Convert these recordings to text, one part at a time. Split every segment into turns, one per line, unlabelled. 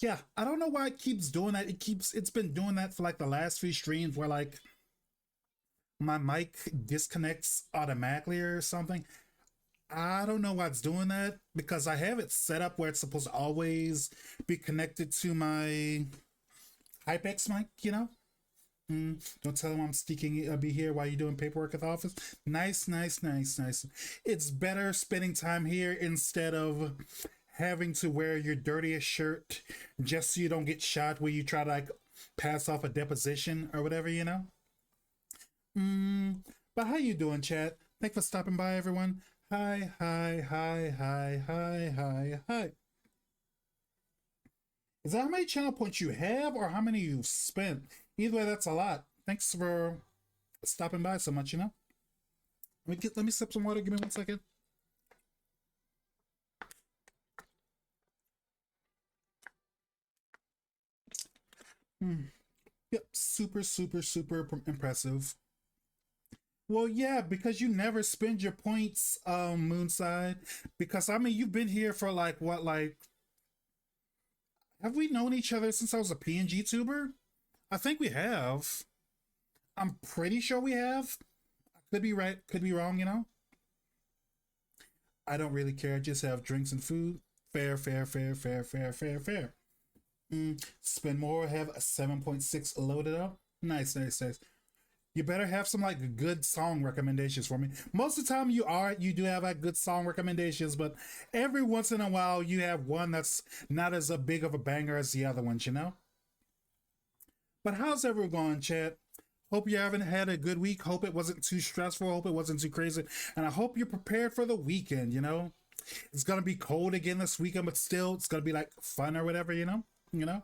Yeah, I don't know why it keeps doing that. It's been doing that for like the last few streams where like my mic disconnects automatically or something. I don't know why it's doing that because I have it set up where it's supposed to always be connected to my HyperX mic, you know? Don't tell them I'm sneaking. I'll be here while you're doing paperwork at the office. Nice, nice, nice, nice. It's better spending time here instead of having to wear your dirtiest shirt just so you don't get shot where you try to like pass off a deposition or whatever, you know? But how you doing, chat? Thanks for stopping by, everyone. Hi, hi, hi, hi, hi, hi, hi. Is that how many channel points you have or how many you've spent? Either way, that's a lot. Thanks for stopping by so much, you know? Let me sip some water. Give me 1 second. Yep, super, super, super impressive. Well, yeah, because you never spend your points, Moonside. Because I mean, you've been here for like what, like have we known each other since I was a PNG tuber? I think we have. I'm pretty sure we have. Could be right, could be wrong, you know? I don't really care. I just have drinks and food. Fair, fair, fair, fair, fair, fair, fair. Spend more, have a 7.6 loaded up. Nice, nice, nice. You better have some like good song recommendations for me. Most of the time you do have like good song recommendations, but every once in a while you have one that's not as a big of a banger as the other ones, you know? But how's everyone going, chat? Hope you haven't had a good week. Hope it wasn't too stressful. Hope it wasn't too crazy. And I hope you're prepared for the weekend, you know? It's gonna be cold again this weekend, but still it's gonna be like fun or whatever, you know? You know?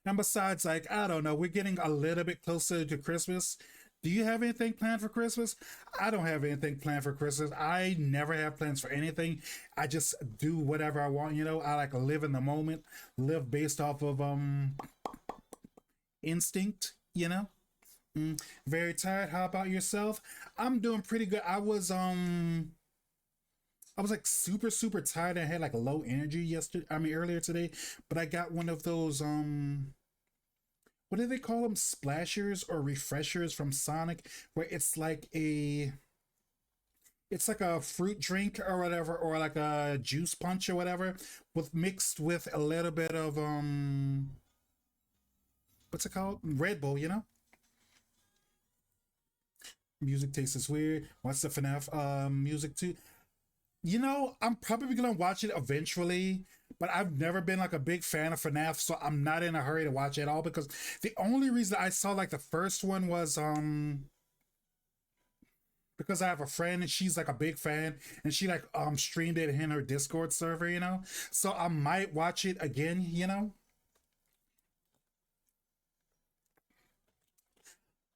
And besides, like, I don't know, we're getting a little bit closer to Christmas. Do you have anything planned for Christmas? I don't have anything planned for Christmas. I never have plans for anything. I just do whatever I want, you know. I like live in the moment, live based off of instinct, you know. Very tired. How about yourself? I'm doing pretty good. I was like super super tired. I had like low energy yesterday. I mean earlier today, but I got one of those what do they call them, splashers or refreshers from Sonic, where it's like a fruit drink or whatever, or like a juice punch or whatever, with mixed with a little bit of what's it called, Red Bull, you know. Music taste is weird. What's the FNAF music too? You know, I'm probably gonna watch it eventually, but I've never been like a big fan of FNAF, so I'm not in a hurry to watch it at all because the only reason I saw like the first one was because I have a friend and she's like a big fan and she like streamed it in her Discord server, you know? So I might watch it again, you know?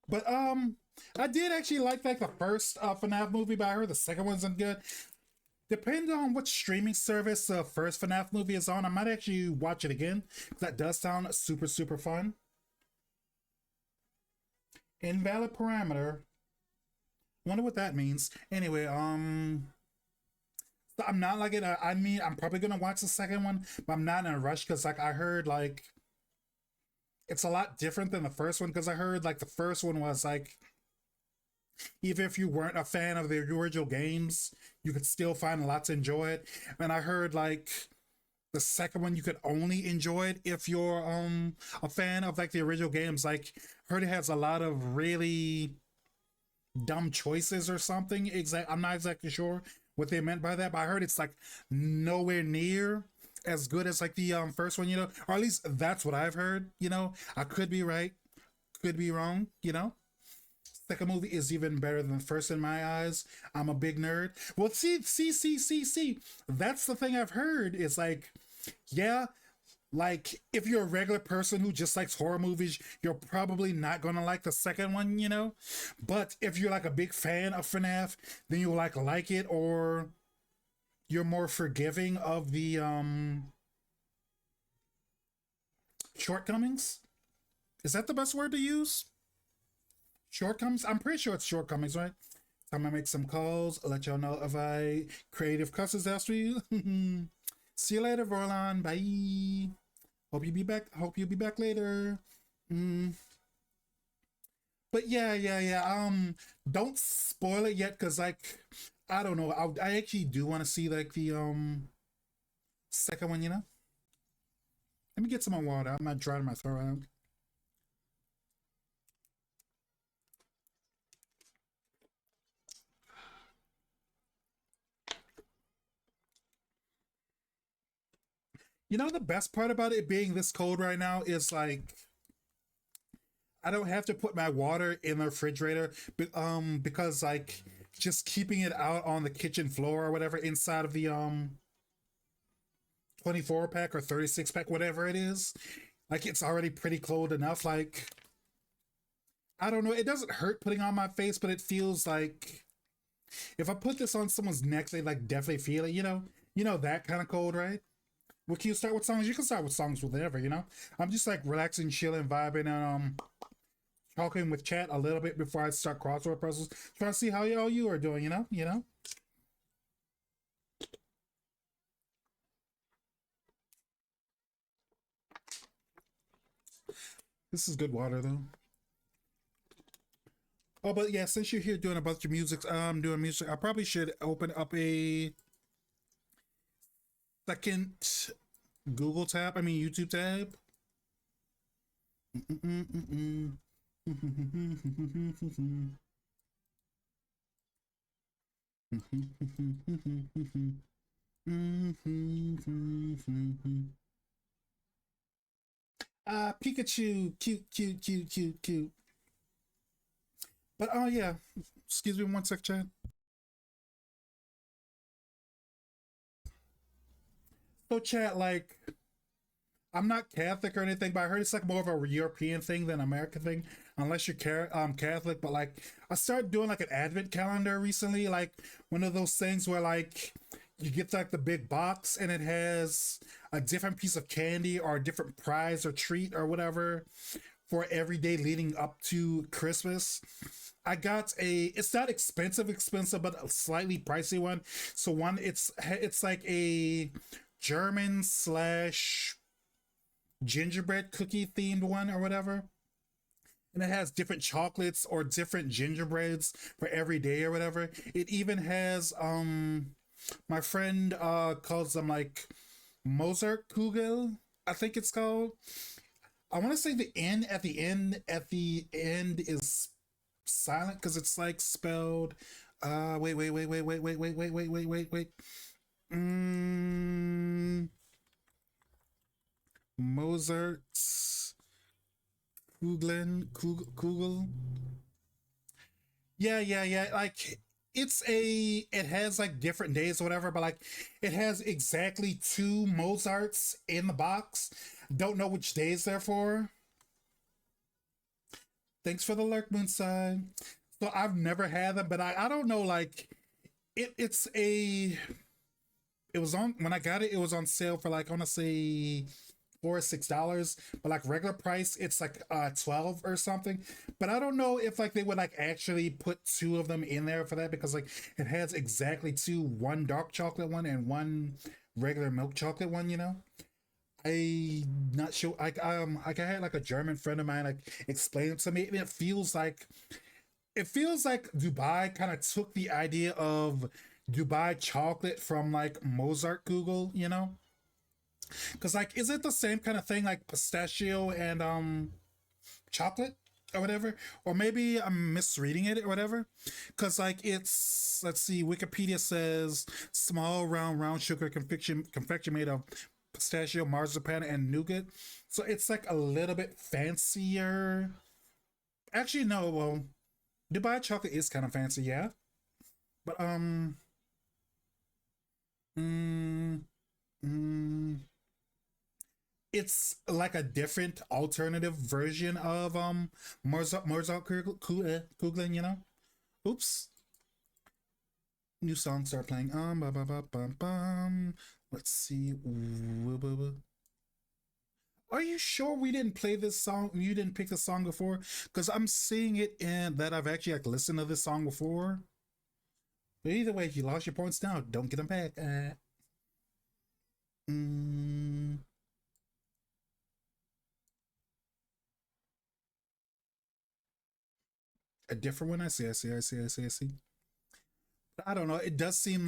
But I did actually like the first FNAF movie, but I heard the second one's not good. Depending on what streaming service the first FNAF movie is on, I might actually watch it again. That does sound super, super fun. Invalid parameter. Wonder what that means. Anyway, so I'm not like in a, I mean, I'm probably gonna watch the second one, but I'm not in a rush because like I heard like it's a lot different than the first one because I heard like the first one was like even if you weren't a fan of the original games, you could still find a lot to enjoy it. And I heard like the second one you could only enjoy it if you're a fan of like the original games. Like heard it has a lot of really dumb choices or something. I'm not exactly sure what they meant by that, but I heard it's like nowhere near as good as like the first one, you know, or at least that's what I've heard, you know. I could be right, could be wrong, you know. Second movie is even better than the first in my eyes. I'm a big nerd. Well, see. That's the thing I've heard. Is like, yeah, like if you're a regular person who just likes horror movies, you're probably not gonna like the second one, you know. But if you're like a big fan of FNAF, then you'll like it, or you're more forgiving of the shortcomings. Is that the best word to use? Shortcomings? I'm pretty sure it's shortcomings, right? I'm gonna make some calls. I'll let y'all know if I creative cusses after you. See you later, Vorlon. Bye. Hope you be back. Hope you'll be back later. Mm, but yeah. Don't spoil it yet, cause like I don't know. I actually do want to see like the second one. You know. Let me get some more water. I'm not drying my throat out. You know the best part about it being this cold right now is like I don't have to put my water in the refrigerator, because like just keeping it out on the kitchen floor or whatever inside of the 24 pack or 36 pack, whatever it is, like it's already pretty cold enough. Like I don't know, it doesn't hurt putting on my face, but it feels like if I put this on someone's neck, they like definitely feel it. You know that kind of cold, right? Well, can you start with songs? You can start with songs with whatever. I'm just like relaxing, chilling, vibing, and talking with chat a little bit before I start crossword puzzles, trying to see how all you are doing. This is good water though. Oh, but yeah, since you're here doing a bunch of music, doing music, I probably should open up a second Google tab. I mean YouTube tab. Pikachu, cute. But oh yeah, excuse me one sec, chat. So chat, like I'm not Catholic or anything, but I heard it's like more of a European thing than American thing, unless you're Catholic. But like, I started doing like an Advent calendar recently, like one of those things where like you get like the big box and it has a different piece of candy or a different prize or treat or whatever for every day leading up to Christmas. I got it's not expensive, but a slightly pricey one. So one, it's like a German slash gingerbread cookie themed one or whatever. And it has different chocolates or different gingerbreads for every day or whatever. It even has my friend calls them like Mozart Kugel, I think it's called. I want to say the end is silent because it's like spelled wait. Mm, Mozart's Kugel. Yeah. Like it has like different days or whatever, but like it has exactly two Mozarts in the box. Don't know which days they're for. Thanks for the lurk, Moonside. So I've never had them, but I don't know. Like it's a it was on when I got it. It was on sale for like I want to say $4 or $6, but like regular price it's like 12 or something. But I don't know if like they would like actually put two of them in there for that, because like it has exactly two, one dark chocolate one and one regular milk chocolate one. I not sure. Like I had like a German friend of mine like explain it to me, and it feels like Dubai kind of took the idea of Dubai chocolate from like Mozart Google. Because like, is it the same kind of thing like pistachio and chocolate or whatever? Or maybe I'm misreading it or whatever. Because like it's let's see, Wikipedia says small round sugar confection made of pistachio, marzipan, and nougat. So it's like a little bit fancier. Actually, no. Well, Dubai chocolate is kind of fancy, yeah. But mm, mm, it's like a different alternative version of Mozart Kugeln. Oops. New song start playing. Let's see. Are you sure we didn't play this song? You didn't pick the song before? Because I'm seeing it in that I've actually like listened to this song before. But either way, if you lost your points now, don't get them back. Mm, A different one. I see. I see. I see. I see. I see. I don't know. It does seem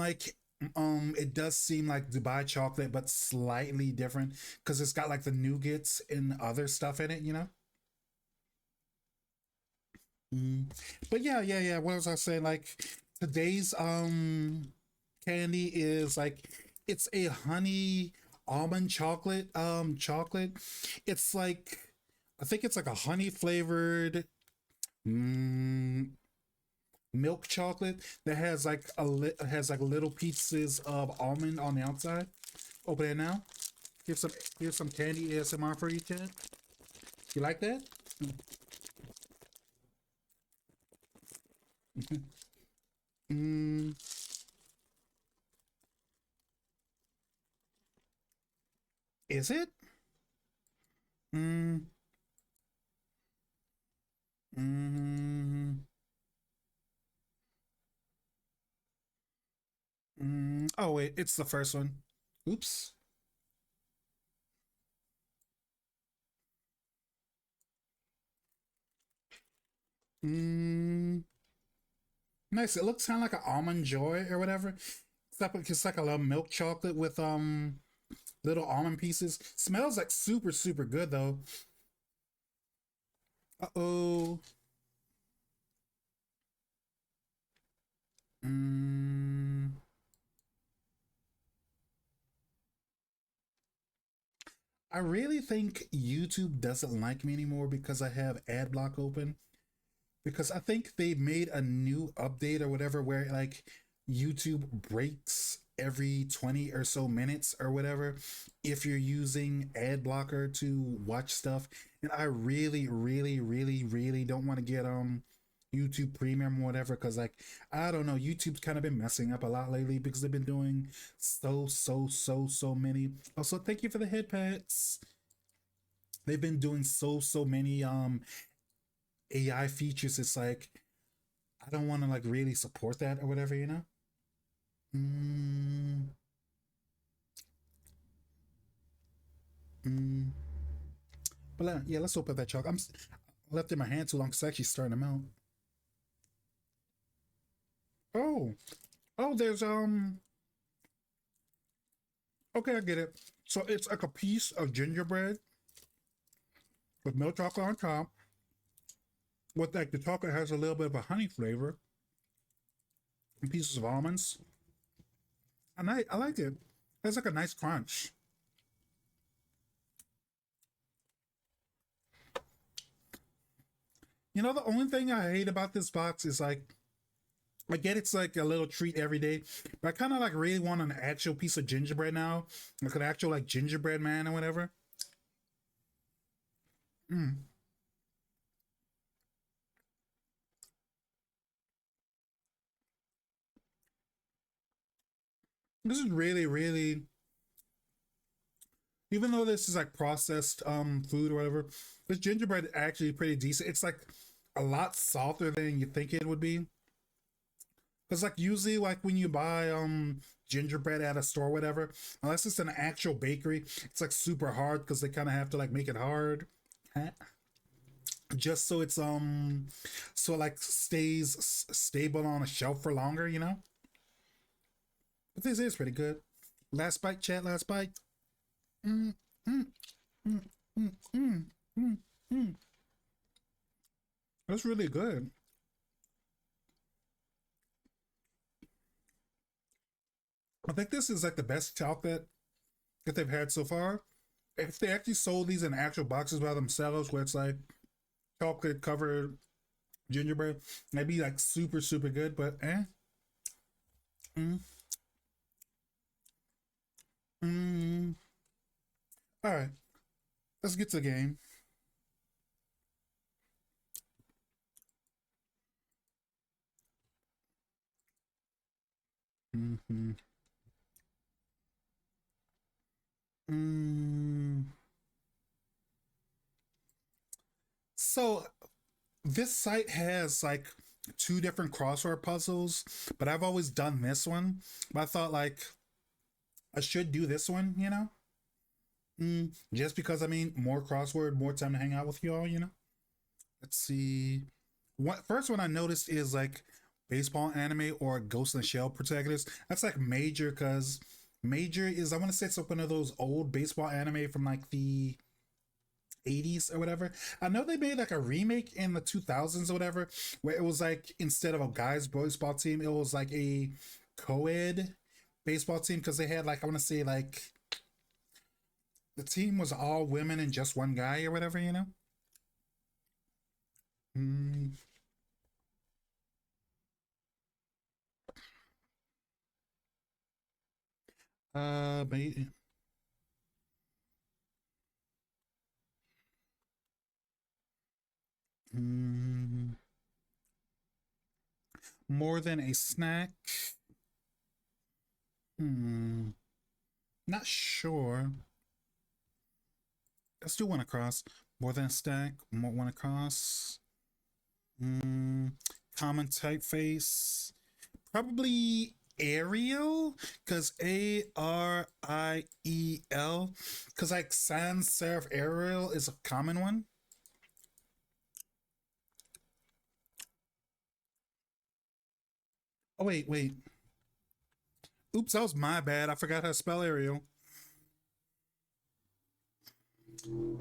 like Dubai chocolate, but slightly different because it's got like the nougats and other stuff in it. Mm. But yeah, yeah, yeah. What was I saying? Like today's candy is like it's a honey almond chocolate. It's like I think it's like a honey flavored mm, milk chocolate that has like little pieces of almond on the outside. Open it now. Here's some here's some candy ASMR for you, Chad. You like that? Mm, is it? Mm, mm, oh wait, it's the first one. Oops. Mm, nice. It looks kind of like an almond joy or whatever. It's like a little milk chocolate with little almond pieces. Smells like super super good though. Uh oh. Mm, I really think YouTube doesn't like me anymore because I have ad block open. Because I think they made a new update or whatever where like YouTube breaks every 20 or so minutes or whatever if you're using ad blocker to watch stuff. And I really, really, really, really don't want to get YouTube Premium or whatever because like I don't know, YouTube's kind of been messing up a lot lately because they've been doing so many. Also, thank you for the head pats. They've been doing so many AI features. It's like I don't want to like really support that or whatever. Mm, mm. But yeah, let's open that chalk. I left it in my hand too long because it's actually starting to melt. Oh, oh, there's okay, I get it. So it's like a piece of gingerbread with milk chocolate on top. With like the chocolate has a little bit of a honey flavor and pieces of almonds. And I like it. It's like a nice crunch. The only thing I hate about this box is like I get it's like a little treat every day, but I kind of like really want an actual piece of gingerbread now, like an actual like gingerbread man or whatever. Mm. This is really, really, even though this is like processed food or whatever, this gingerbread is actually pretty decent. It's like a lot softer than you think it would be. Because like usually like when you buy gingerbread at a store or whatever, unless it's an actual bakery, it's like super hard because they kind of have to like make it hard. Huh? Just so it's so it like stays stable on a shelf for longer. But this is pretty good. Last bite, chat. Last bite. Mm, mm, mm, mm, mm, mm, mm. That's really good. I think this is like the best chocolate that they've had so far. If they actually sold these in actual boxes by themselves, where it's like chocolate covered gingerbread, that'd be like super super good. But mm, mm. All right, let's get to the game. Mm-hmm. Mm. So this site has like two different crossword puzzles, but I've always done this one. But I thought like I should do this one. Just because I mean more crossword, more time to hang out with y'all. Let's see. What first one I noticed is like baseball anime or Ghost in the Shell protagonist. That's like Major because Major is I want to say it's like one of those old baseball anime from like the 80s or whatever. I know they made like a remake in the 2000s or whatever where it was like instead of a guys baseball team, it was like a co-ed baseball team because they had like I want to say like the team was all women and just one guy or whatever, you know? Mm, but mm, more than a snack. Hmm, not sure. Let's do one across. More than a stack. More one across. Mm, common typeface. Probably Arial, because Ariel, because like sans serif Arial is a common one. Oh wait. Oops, that was my bad. I forgot how to spell Arial.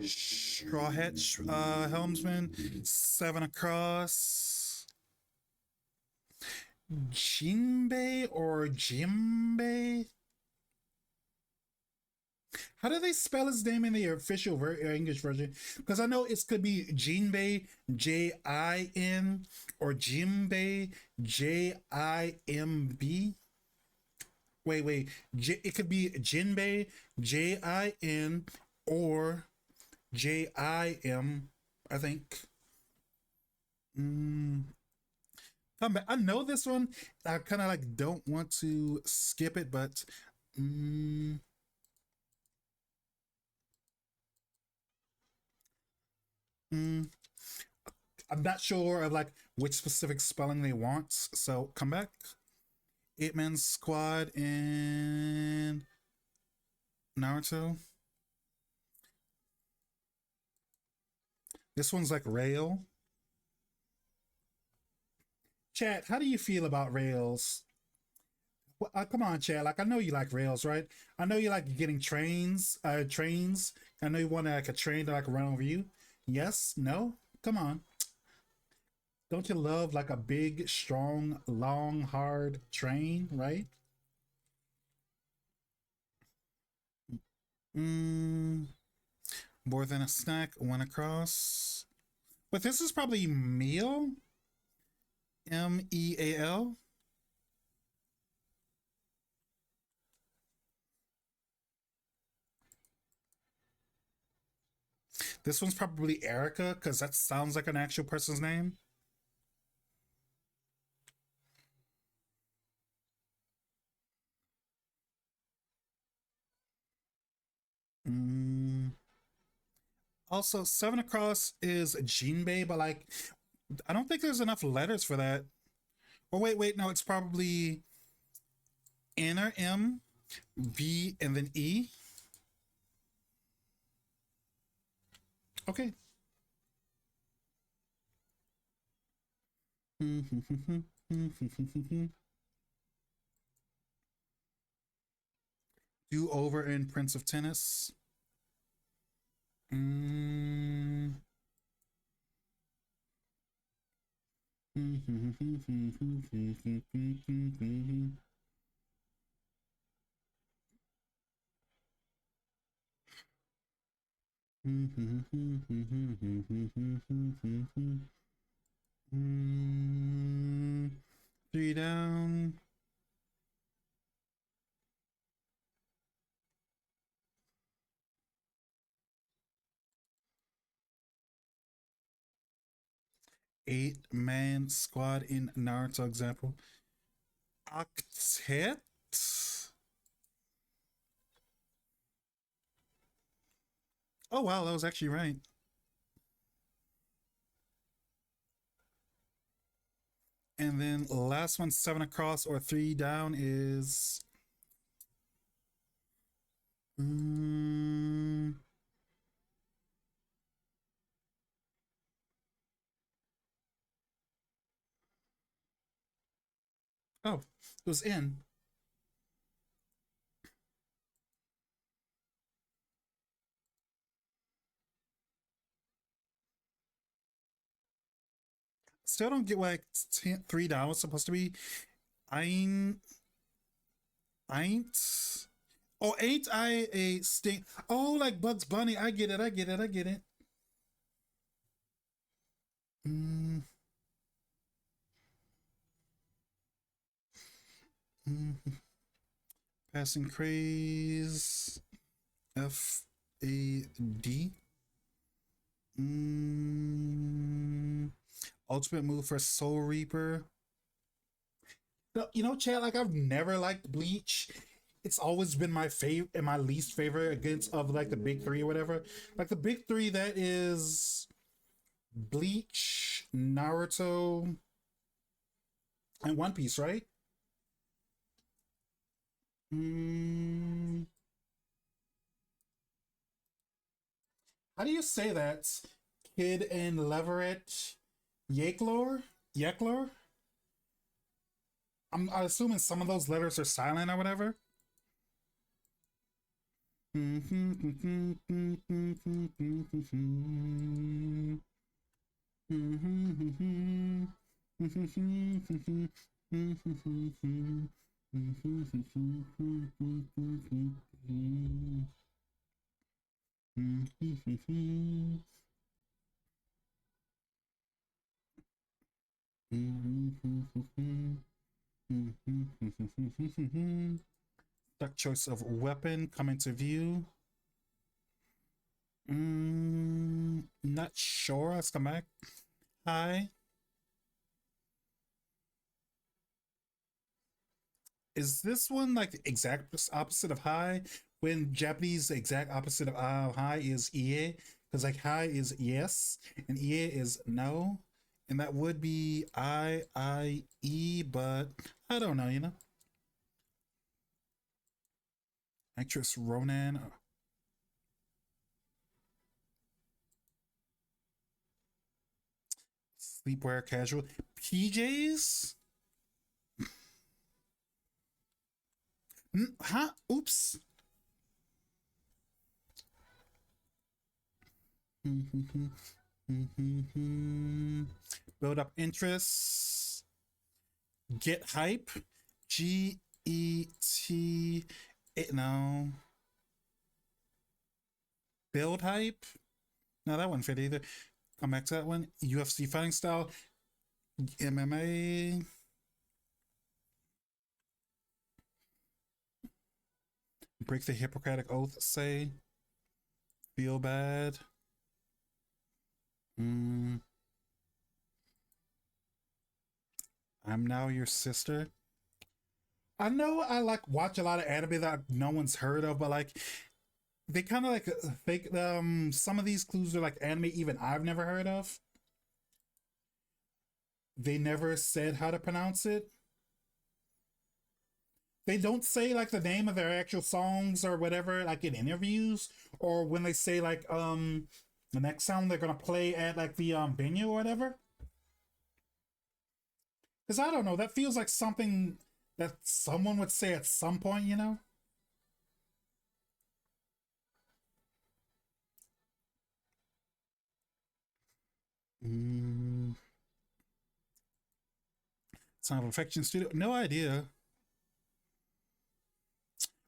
Straw Hat Helmsman, seven across. Jinbei or Jimbei? How do they spell his name in the official English version? Because I know it could be Jinbei, Jin, or Jimbei, Jimb. Wait. It could be Jinbei, Jin, or Jim, I think. Mm, come back. I know this one. I kind of like don't want to skip it, but mm, mm, I'm not sure of like which specific spelling they want. So come back. Eight Man Squad and Naruto. This one's like Rail. Chat, how do you feel about Rails? Well, come on, Chad. Like I know you like rails, right? I know you like getting trains. I know you want like a train to like run over you. Yes, no, come on. Don't you love like a big, strong, long, hard train, right? Mm, more than a snack, one across. But this is probably meal. Meal. This one's probably Erica because that sounds like an actual person's name. Mm. Also, seven across is Jinbei, but like I don't think there's enough letters for that. Oh wait, no, it's probably N or M, B, and then E. Okay. Do over in Prince of Tennis. Mm. Three down. Eight-man squad in Naruto example. Octet. Oh wow, that was actually right. And then last one, seven across or three down is mm, Oh, it was in. Still don't get why 3 down was supposed to be. Ain't ain't oh ain't I a stink? Oh, like Bugs Bunny. I get it. I get it. I get it. Mm, mm, passing craze. FAD. Mm, ultimate move for Soul Reaper. No, you know, Chad, like I've never liked Bleach. It's always been my favorite and my least favorite against of like the big three or whatever. Like the big three that is Bleach, Naruto, and One Piece, right? Mm, how do you say that? Kid and Leveret Yaklor? Yaklor? I'm assuming some of those letters are silent or whatever. Duck choice of weapon coming to view. Not sure. Let's come back. Hi. Is this one like the exact opposite of high? When Japanese the exact opposite of high is ie, because like high is yes and ie is no, and that would be I but I don't know. You know, actress Ronan, sleepwear casual PJs. Huh? Oops. Build up interest. Get hype. GET. No. Build hype. No, that wouldn't fit either. Come back to that one. UFC fighting style. MMA. Break the Hippocratic Oath. Say. Feel bad. Mm, I'm now your sister. I know I like watch a lot of anime that no one's heard of, but like they kind of like think some of these clues are like anime even I've never heard of. They never said how to pronounce it. They don't say like the name of their actual songs or whatever like in interviews or when they say like the next song they're gonna play at like the venue or whatever. Because I don't know, that feels like something that someone would say at some point, you know. Mm, Son of Affection Studio, no idea.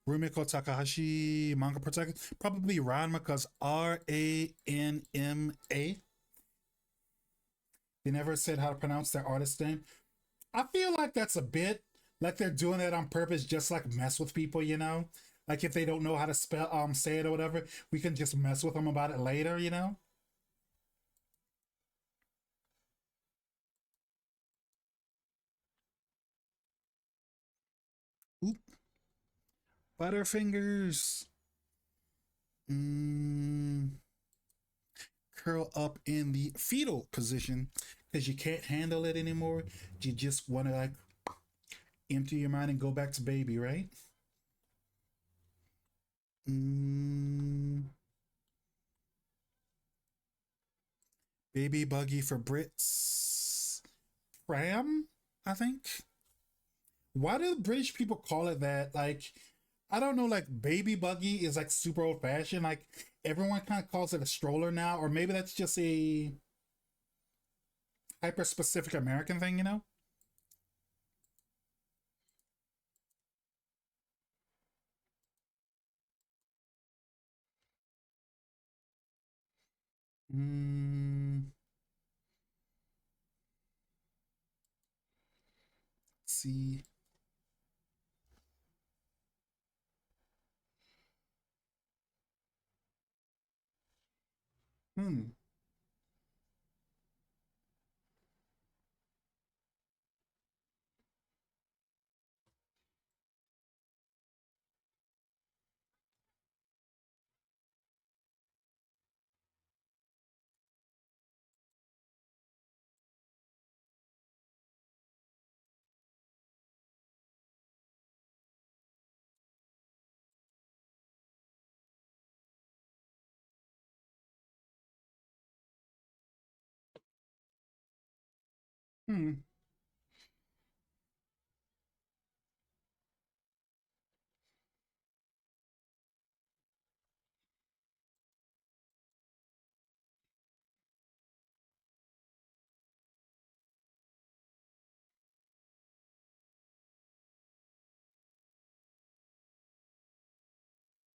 Rumiko Takahashi manga protagonist, probably Ranma because Ranma. They never said how to pronounce their artist name. I feel like that's a bit like they're doing it on purpose, just like mess with people, you know. Like if they don't know how to spell say it or whatever, we can just mess with them about it later, you know. Oop, Butterfingers. Mm, curl up in the fetal position because you can't handle it anymore. You just want to like empty your mind and go back to baby, right? Mm, baby buggy for Brits. Pram, I think. Why do British people call it that? Like, I don't know. Like, baby buggy is like super old fashioned. Like, everyone kind of calls it a stroller now, or maybe that's just a hyper specific American thing. You know? Mm, let's see. Hmm. Hmm.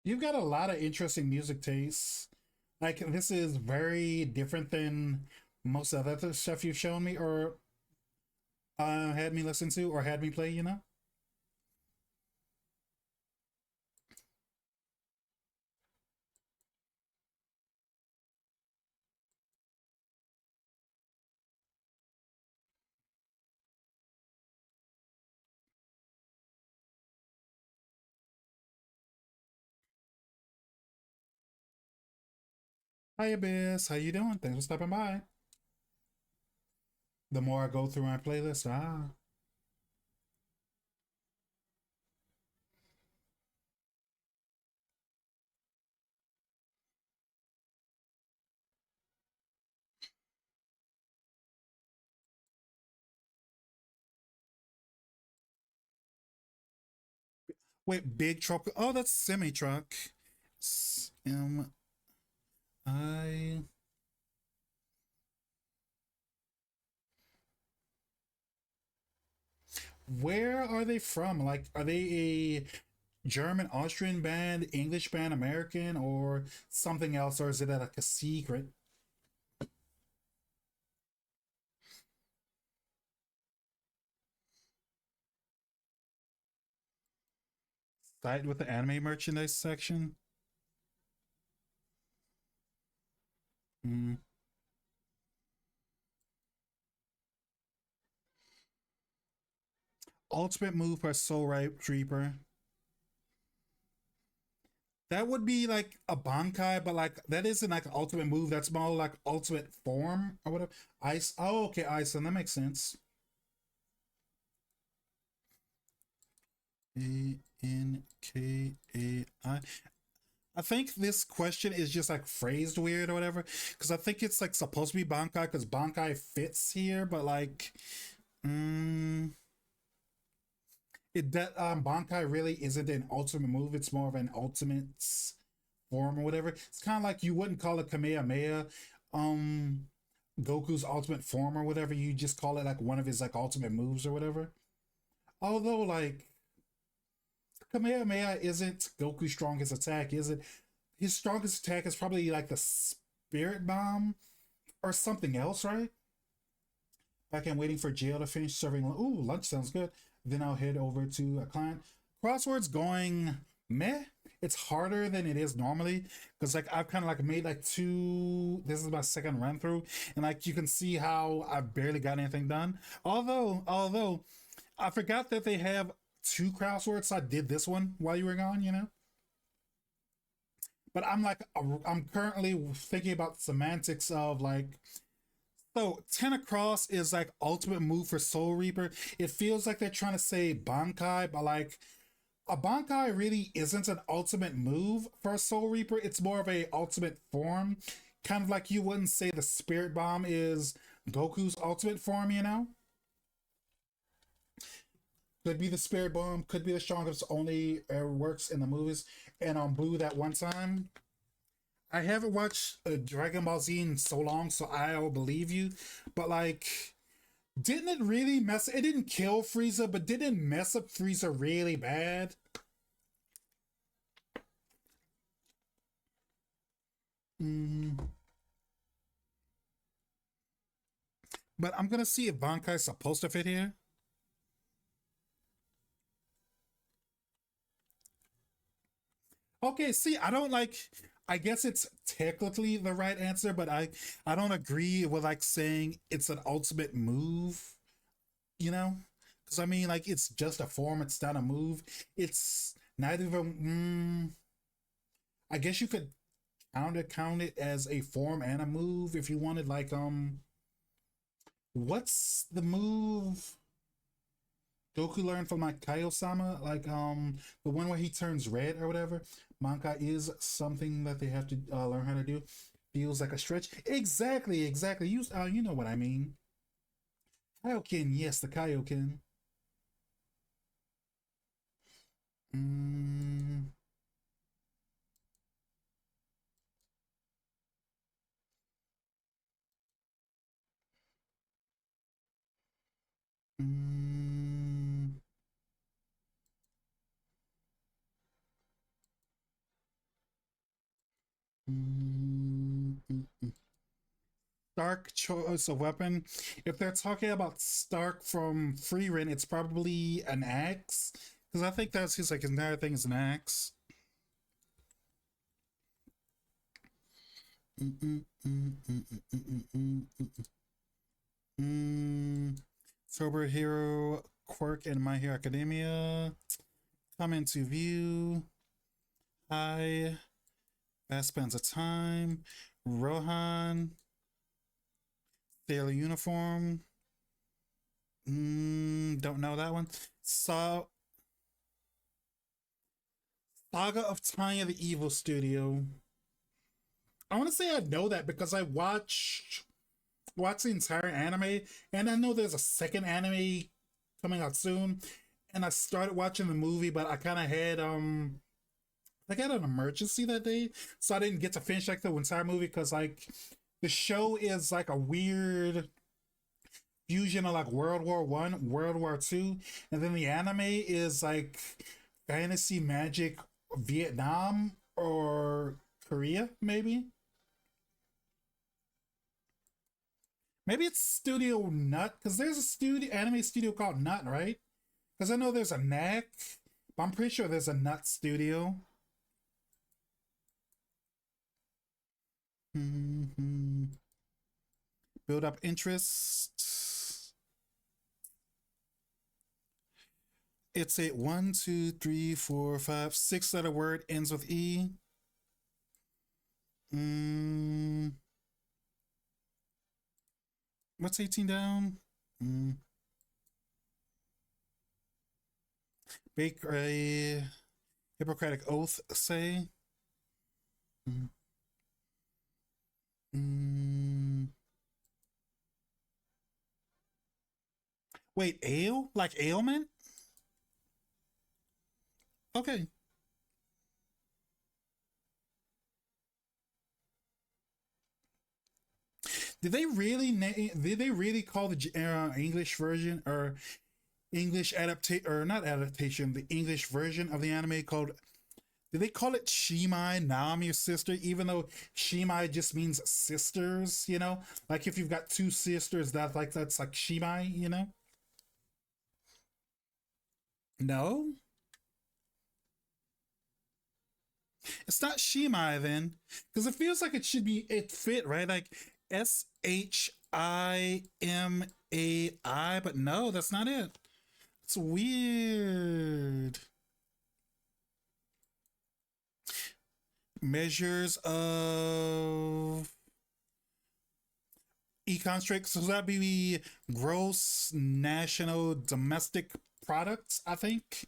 You've got a lot of interesting music tastes. Like, this is very different than most of the other stuff you've shown me or had me listen to or had me play. You know? Hi, Abyss. How you doing? Thanks for stopping by. The more I go through my playlist, wait, big truck. Oh, that's semi truck. M I. Where are they from? Like, are they a German, Austrian band, English band, American, or something else? Or is it like a secret site with the anime merchandise section? Mm. Ultimate move by Soul Reaper. That would be like a Bankai, but like that isn't like an ultimate move. That's more like ultimate form or whatever. Ice. Oh, okay, ice. And that makes sense. Ankai. I think this question is just like phrased weird or whatever. Because I think it's like supposed to be Bankai because Bankai fits here, but like, mm, it that Bankai really isn't an ultimate move. It's more of an ultimate form or whatever. It's kind of like you wouldn't call it Kamehameha, um, Goku's ultimate form or whatever. You just call it like one of his like ultimate moves or whatever. Although like Kamehameha isn't Goku's strongest attack, is it? His strongest attack is probably like the Spirit Bomb or something else, right? Back and waiting for jail to finish serving. Ooh, lunch sounds good. Then I'll head over to a client. Crosswords going meh. It's harder than it is normally because like I've kind of like made like two. This is my second run through, and like you can see how I barely got anything done. Although I forgot that they have two crosswords, so I did this one while you were gone. You know, but I'm currently thinking about the semantics of like so 10 across is like ultimate move for Soul Reaper. It feels like they're trying to say Bankai, but like a Bankai really isn't an ultimate move for a Soul Reaper. It's more of a ultimate form. Kind of like you wouldn't say the Spirit Bomb is Goku's ultimate form, you know? Could be the spirit bomb. Could be the strongest. Only works in the movies and on Blue that one time. I haven't watched Dragon Ball Z in so long, so I'll believe you. But like, didn't it really mess? It didn't kill Frieza, but didn't it mess up Frieza really bad? Mm. But I'm gonna see if Bankai's supposed to fit here. Okay, see, I don't like. I guess it's technically the right answer, but I don't agree with like saying it's an ultimate move. You know, because I mean, like it's just a form. It's not a move. It's not even. I guess you could count it as a form and a move if you wanted. Like what's the move Goku learned from like Kaiosama? Like the one where he turns red or whatever. Manka is something that they have to learn how to do. Feels like a stretch. Exactly, exactly. You know what I mean. Kaioken, yes, the Kaioken. Mm, mm, mm. Stark choice of weapon. If they're talking about Stark from Freerin, it's probably an axe. Because I think that's his like entire thing is an axe. Mm, mm, mm, mm, mm, mm, mm, mm, mm. Sober Hero Quirk in My Hero Academia. Come into view. Hi. Fast spans of time. Rohan. Sailor uniform. Don't know that one. Saga of Tanya the Evil Studio. I want to say I know that because I watched the entire anime, and I know there's a second anime coming out soon. And I started watching the movie, but I kind of had I got an emergency that day, so I didn't get to finish like the entire movie because like the show is like a weird fusion of like World War I, World War II, and then the anime is like fantasy magic Vietnam or Korea, maybe. Maybe it's Studio Nut because there's a studio anime studio called Nut, right? Because I know there's a Knack, but I'm pretty sure there's a Nut studio. Mm-hmm. Build up interest. It's a one, two, three, four, five, six letter word ends with E. Mm, what's 18 down? Mm, bake a Hippocratic oath, say. Mm, mm. Wait, ale? Like ailment? Okay. Did they really call the English version or English adaptation or not adaptation, the English version of the anime called? Did they call it Shimai? Now I'm your sister, even though Shimai just means sisters. You know, like if you've got two sisters, that's like Shimai. You know, no, it's not Shimai then, because it feels like it should be it fit right, like Shimai, but no, that's not it. It's weird. Measures of econ strict. So that'd be gross national domestic products, I think.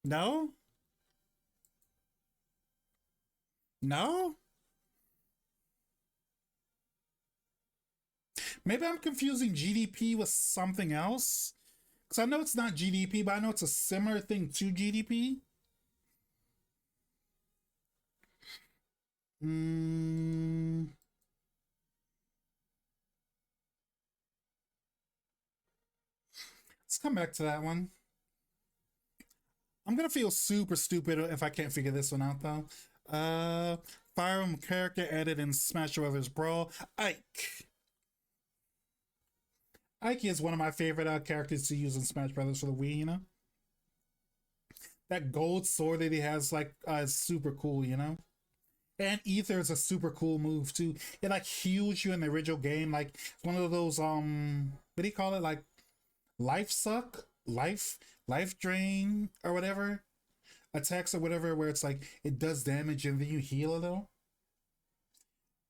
No, no. Maybe I'm confusing GDP with something else. Because I know it's not GDP, but I know it's a similar thing to GDP. Mm, let's come back to that one. I'm gonna feel super stupid if I can't figure this one out though. Uh, Fire Emblem character added in Smash Brothers Brawl. Ike. Ike is one of my favorite characters to use in Smash Brothers for the Wii. You know, that gold sword that he has like is super cool. You know, and Ether is a super cool move too. It like heals you in the original game. Like it's one of those what do you call it? Like life suck, life drain or whatever attacks or whatever, where it's like it does damage and then you heal a little.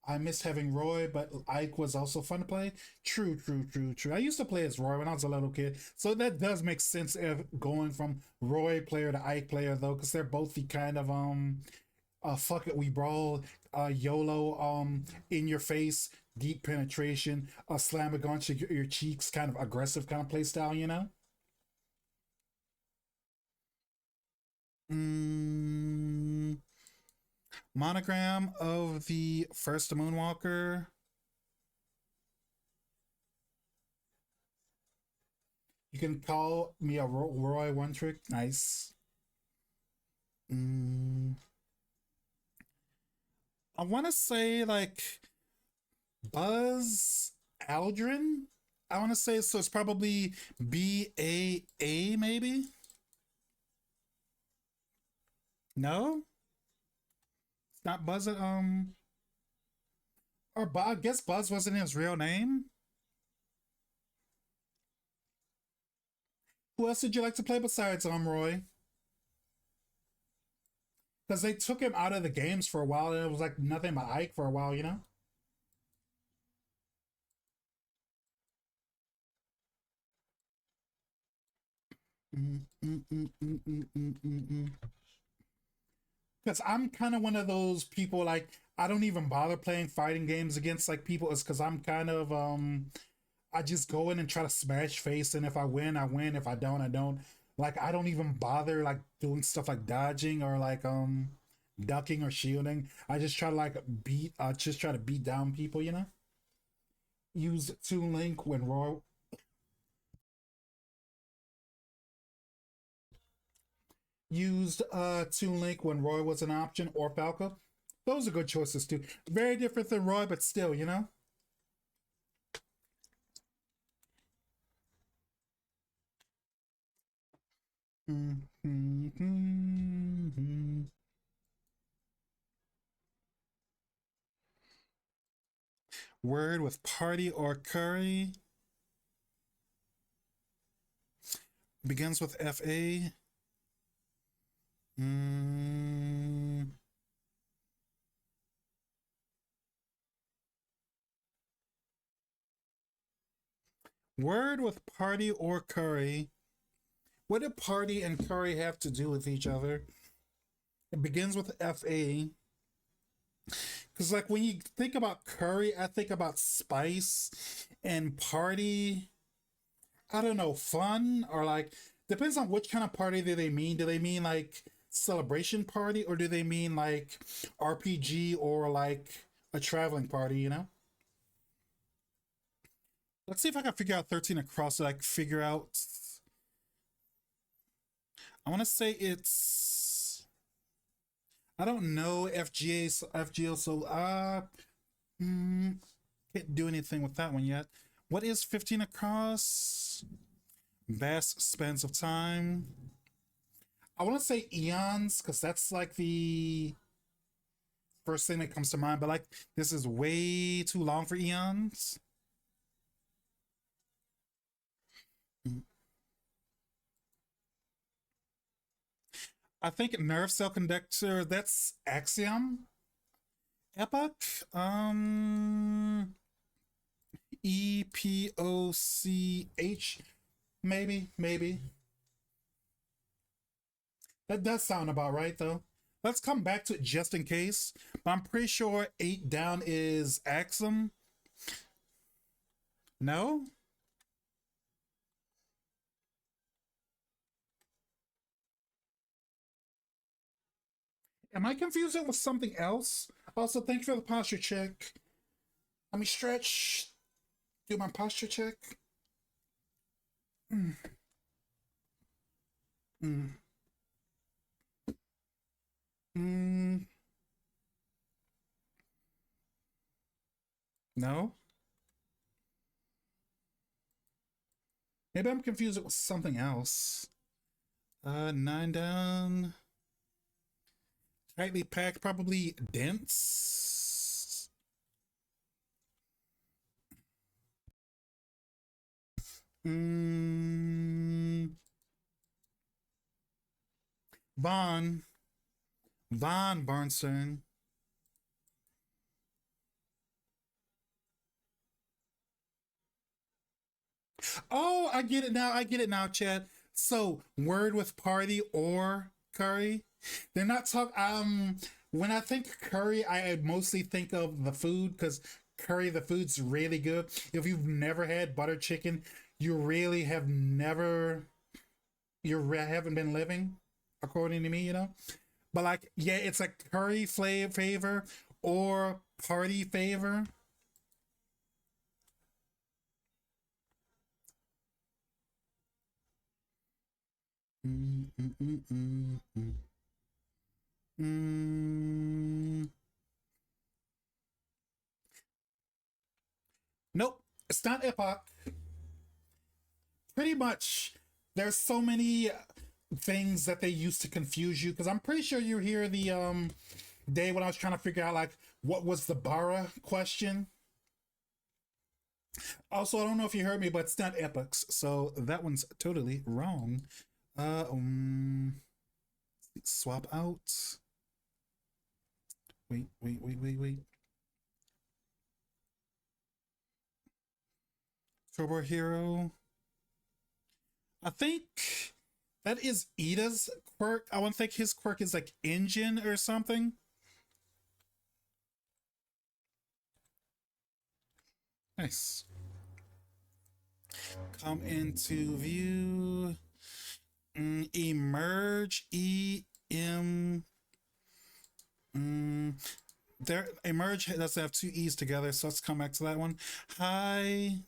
I miss having Roy, but Ike was also fun to play. True, true, true, true. I used to play as Roy when I was a little kid, so that does make sense of going from Roy player to Ike player though, because they're both the kind of fuck it we brawl, YOLO, in your face, deep penetration, slam against your cheeks, kind of aggressive kind of play style, you know. Mm, monogram of the first Moonwalker. You can call me a Roy One Trick. Nice. Mm, I want to say like Buzz Aldrin. I want to say so. It's probably BAA maybe. No, it's not Buzz. Or I guess Buzz wasn't his real name. Who else did you like to play besides Roy? Because they took him out of the games for a while, and it was like nothing but Ike for a while, you know. Because I'm kind of one of those people like I don't even bother playing fighting games against like people. It's because I'm kind of I just go in and try to smash face, and if I win, I win. If I don't, I don't. Like I don't even bother like doing stuff like dodging or like ducking or shielding. I just try to like just try to beat down people, you know. Use Toon Link when Roy used Toon Link when Roy was an option or Falco. Those are good choices too. Very different than Roy, but still, you know. Word with party or curry begins with FA. Mm, word with party or curry. What do party and curry have to do with each other? It begins with FA. Because, like, when you think about curry, I think about spice and party. I don't know, fun or like, depends on which kind of party do they mean. Do they mean like celebration party or do they mean like RPG or like a traveling party, you know? Let's see if I can figure out 13 across so I can figure out. I want to say it's. I don't know FGO, so can't do anything with that one yet. What is 15 across? Vast spans of time. I want to say eons because that's like the first thing that comes to mind, but like this is way too long for eons. I think nerve cell conductor, that's axiom. Epoch, EPOCH, maybe. That does sound about right though. Let's come back to it just in case. But I'm pretty sure 8 down is Axum. No? Am I confusing it with something else? Also, thank you for the posture check. Let me stretch. Do my posture check. Mm, mm, mm. No? Maybe I'm confused it with something else. Nine down. Tightly packed, probably dense. Mm, Vaughn. Vaughn Barnstone. Oh, I get it now. I get it now, Chad. So, word with party or curry. They're not talk. When I think curry, I mostly think of the food because curry, the food's really good. If you've never had butter chicken, you really have never. Haven't been living, according to me. But like, yeah, it's a curry flavor or party favor. Mm, mm, mm, mm, mm. Mm, nope, it's not epoch. Pretty much, there's so many things that they use to confuse you because I'm pretty sure you hear the day when I was trying to figure out like what was the bara question. Also, I don't know if you heard me, but it's not epochs, so that one's totally wrong. Uh, um, Swap out. Wait, wait, wait, wait, wait. Turbo Hero. I think that is Ida's quirk. I want to think his quirk is like engine or something. Nice. Come into view. Emerge. E-M. Mm, there, emerge doesn't have two E's together, so let's come back to that one. Hi.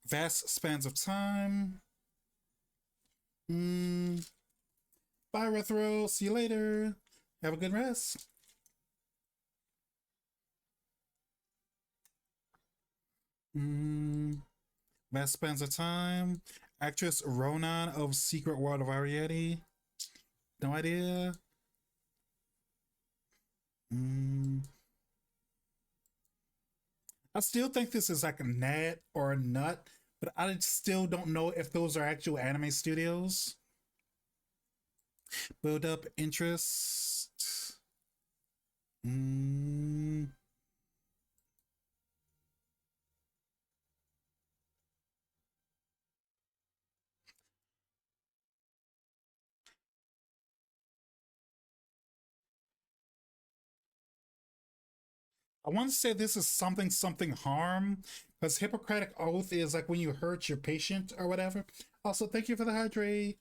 Vast spans of time. Mm, Bye, Retro. See you later. Have a good rest. Mm, Vast spans of time. Actress Ronan of Secret World of Ariete. No idea. Mm, I still think this is like a Nat or a Nut, but I still don't know if those are actual anime studios. Build up interest. Mm, I want to say this is something harm because Hippocratic Oath is like when you hurt your patient or whatever. Also, thank you for the hydrate.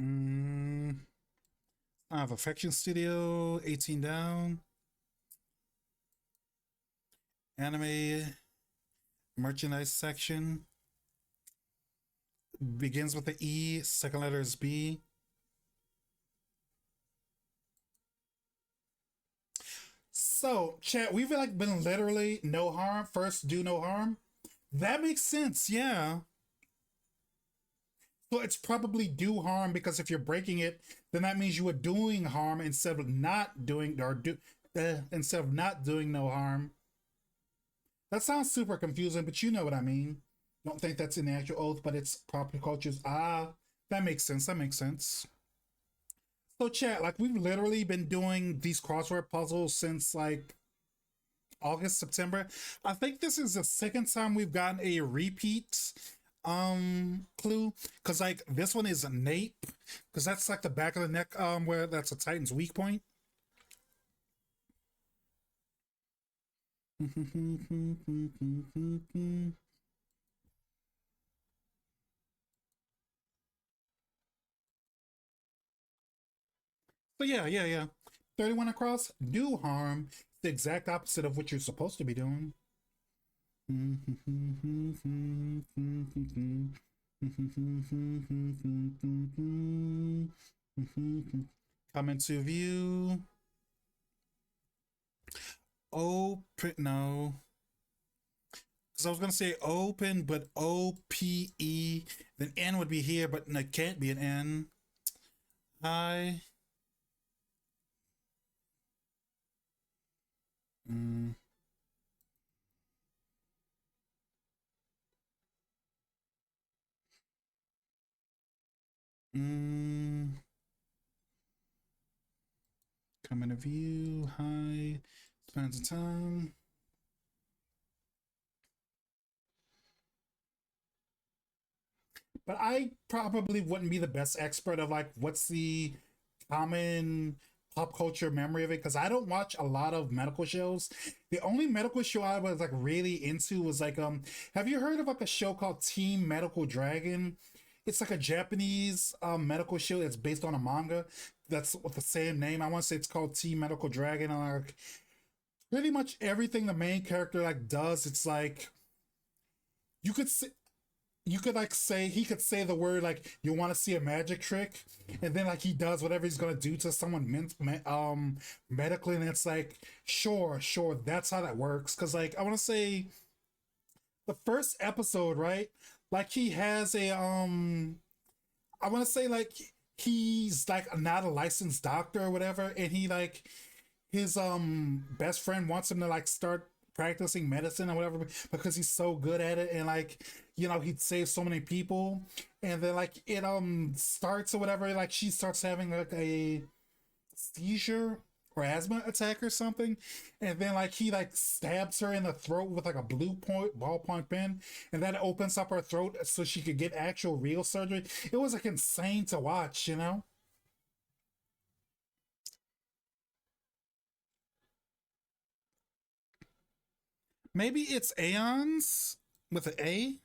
mm, I have Affection Studio, 18 down. Anime merchandise section begins with the E, second letter is B. So, chat, we've like been literally no harm. First, do no harm. That makes sense, yeah. So it's probably do harm because if you're breaking it, then that means you are doing harm instead of not doing or do instead of not doing no harm. That sounds super confusing, but you know what I mean. Don't think that's in the actual oath, but it's proper cultures. Ah, that makes sense. That makes sense. So chat, like we've literally been doing these crossword puzzles since like August, September. I think this is the second time we've gotten a repeat clue, because like this one is a nape, because that's like the back of the neck, where that's a Titan's weak point. So yeah. 31 across, do harm. It's the exact opposite of what you're supposed to be doing. Come into view. Open, no. Because I was going to say open, but OPE. Then N would be here, but it can't be an N. Hi. Mm, mm, come into view. Hi. Spans of time. But I probably wouldn't be the best expert of like what's the common pop culture memory of it, because I don't watch a lot of medical shows. The only medical show I was like really into was like have you heard of like a show called Team Medical Dragon? It's like a Japanese medical show that's based on a manga that's with the same name. I want to say it's called Team Medical Dragon, and like pretty much everything the main character like does, it's like you could say, you could like say he could say the word like you want to see a magic trick, and then like he does whatever he's gonna do to someone medically, and it's like sure that's how that works, because like I want to say the first episode, right, like he has a I want to say like he's like not a licensed doctor or whatever, and he like his best friend wants him to like start practicing medicine or whatever because he's so good at it, and like he'd save so many people, and then like it starts or whatever, like she starts having like a seizure or asthma attack or something, and then like he like stabs her in the throat with like a blue point ballpoint pen, and that opens up her throat so she could get actual real surgery. It was like insane to watch. Maybe it's Aeons with an A.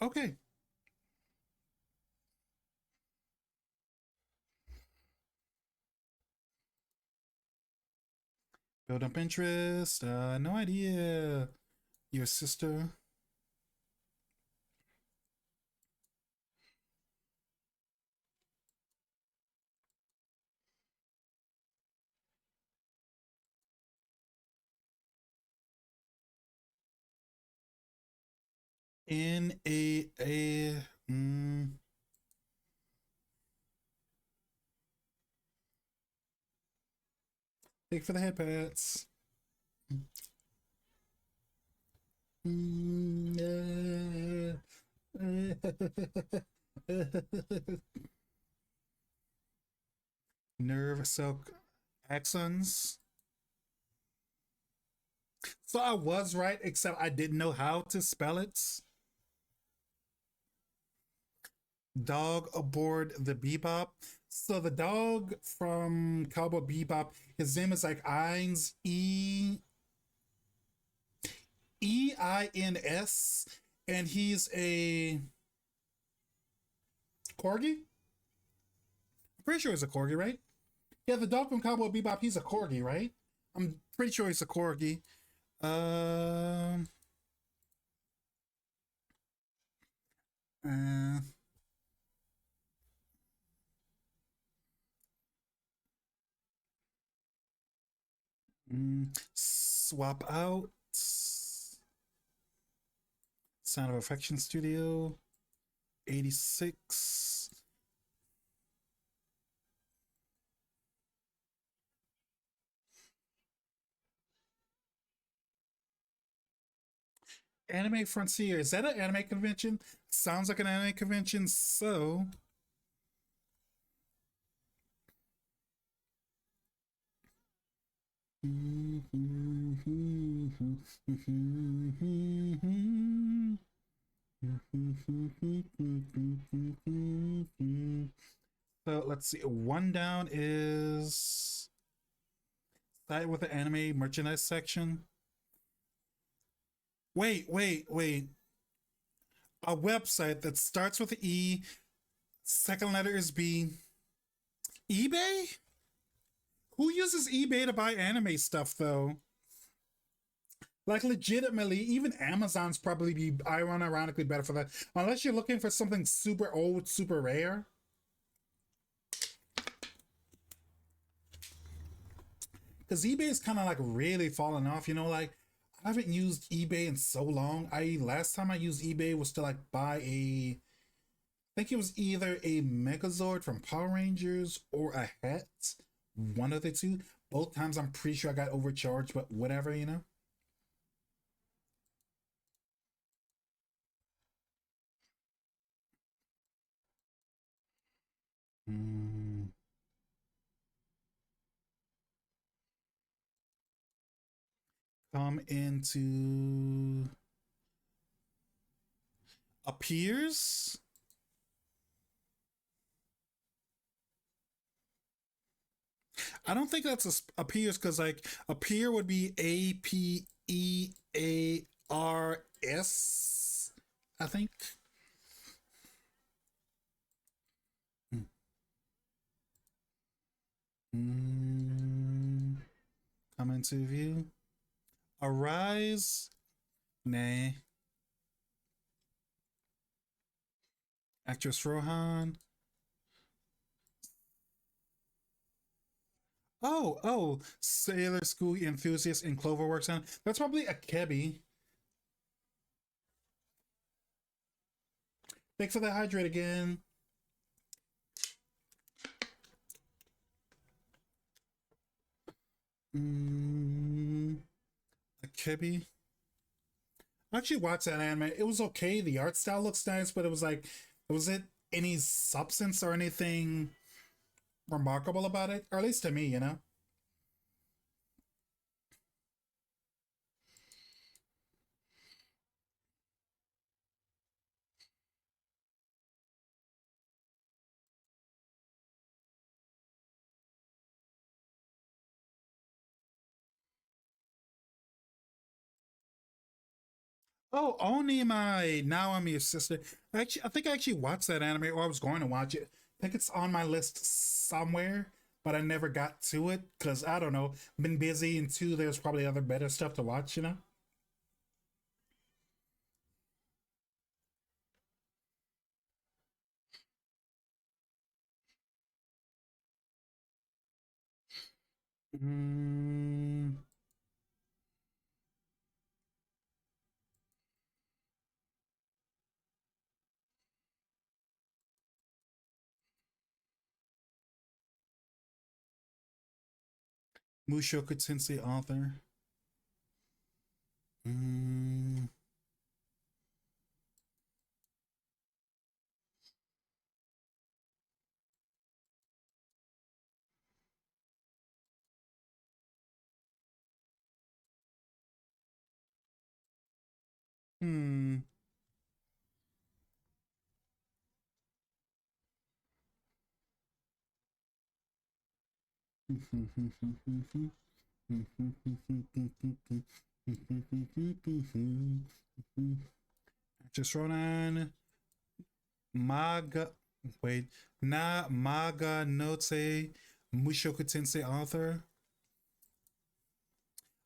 Okay. Build up interest. No idea. Your sister. N-A-A. Take for the head pats. Nerve silk axons. So I was right, except I didn't know how to spell it. Dog aboard the Bebop. So the dog from Cowboy Bebop, his name is like Ines, Eins, and he's a corgi. I'm pretty sure he's a corgi, right? Yeah, the dog from Cowboy Bebop, he's a corgi, right? I'm pretty sure he's a corgi. Um, uh, swap out. Sound of Affection Studio, 86. Anime Frontier. Is that an anime convention? Sounds like an anime convention. So So let's see. One down is side with the anime merchandise section. Wait. A website that starts with E, second letter is B. eBay? Who uses eBay to buy anime stuff though? Like legitimately, even Amazon's probably be ironically better for that. Unless you're looking for something super old, super rare. Because eBay is kind of like really falling off, you know, like I haven't used eBay in so long. I last time I used eBay was to like buy a I think it was either a Megazord from Power Rangers or a hat. One of the two. Both times I'm pretty sure I got overcharged, but whatever, you know. Mm, come into appears. I don't think that's appears because like appear would be APEARS. I think. Mm, come into view. Arise. Nay. Actress Rohan. Sailor School enthusiast in Cloverworks. And that's probably a Kebby. Thanks for the hydrate again. A Kebby. I actually watched that anime. It was okay. The art style looks nice, but it was like, was it any substance or anything remarkable about it? Or at least to me, you know? Oh, only my now I'm your sister. I think I actually watched that anime, or I was going to watch it. I think it's on my list somewhere, but I never got to it because I don't know, been busy, and two, there's probably other better stuff to watch, you know. Mm, Mushoku Tensei author. Mm, hmm. Just Ronan. Maga. Wait. Na Maga Note Mushoku Tensei author.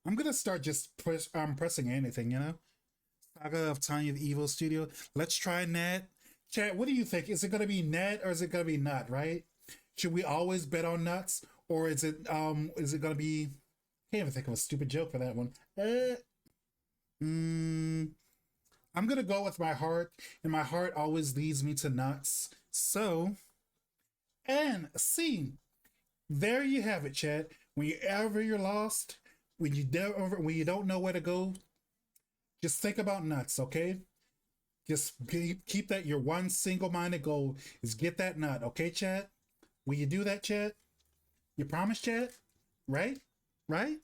I'm gonna start just pressing anything, you know? Saga of Tanya the Evil Studio. Let's try net. Chat, what do you think? Is it gonna be net or is it gonna be nut, right? Should we always bet on nuts? Or is it gonna be can't even think of a stupid joke for that one. Mm, I'm gonna go with my heart, and my heart always leads me to nuts. So, and see, there you have it, Chad. Whenever you're lost, when you don't know where to go, just think about nuts, okay? Just keep that your one single-minded goal is get that nut, okay, Chad? Will you do that, Chad? You promise, Chad? Right? Right?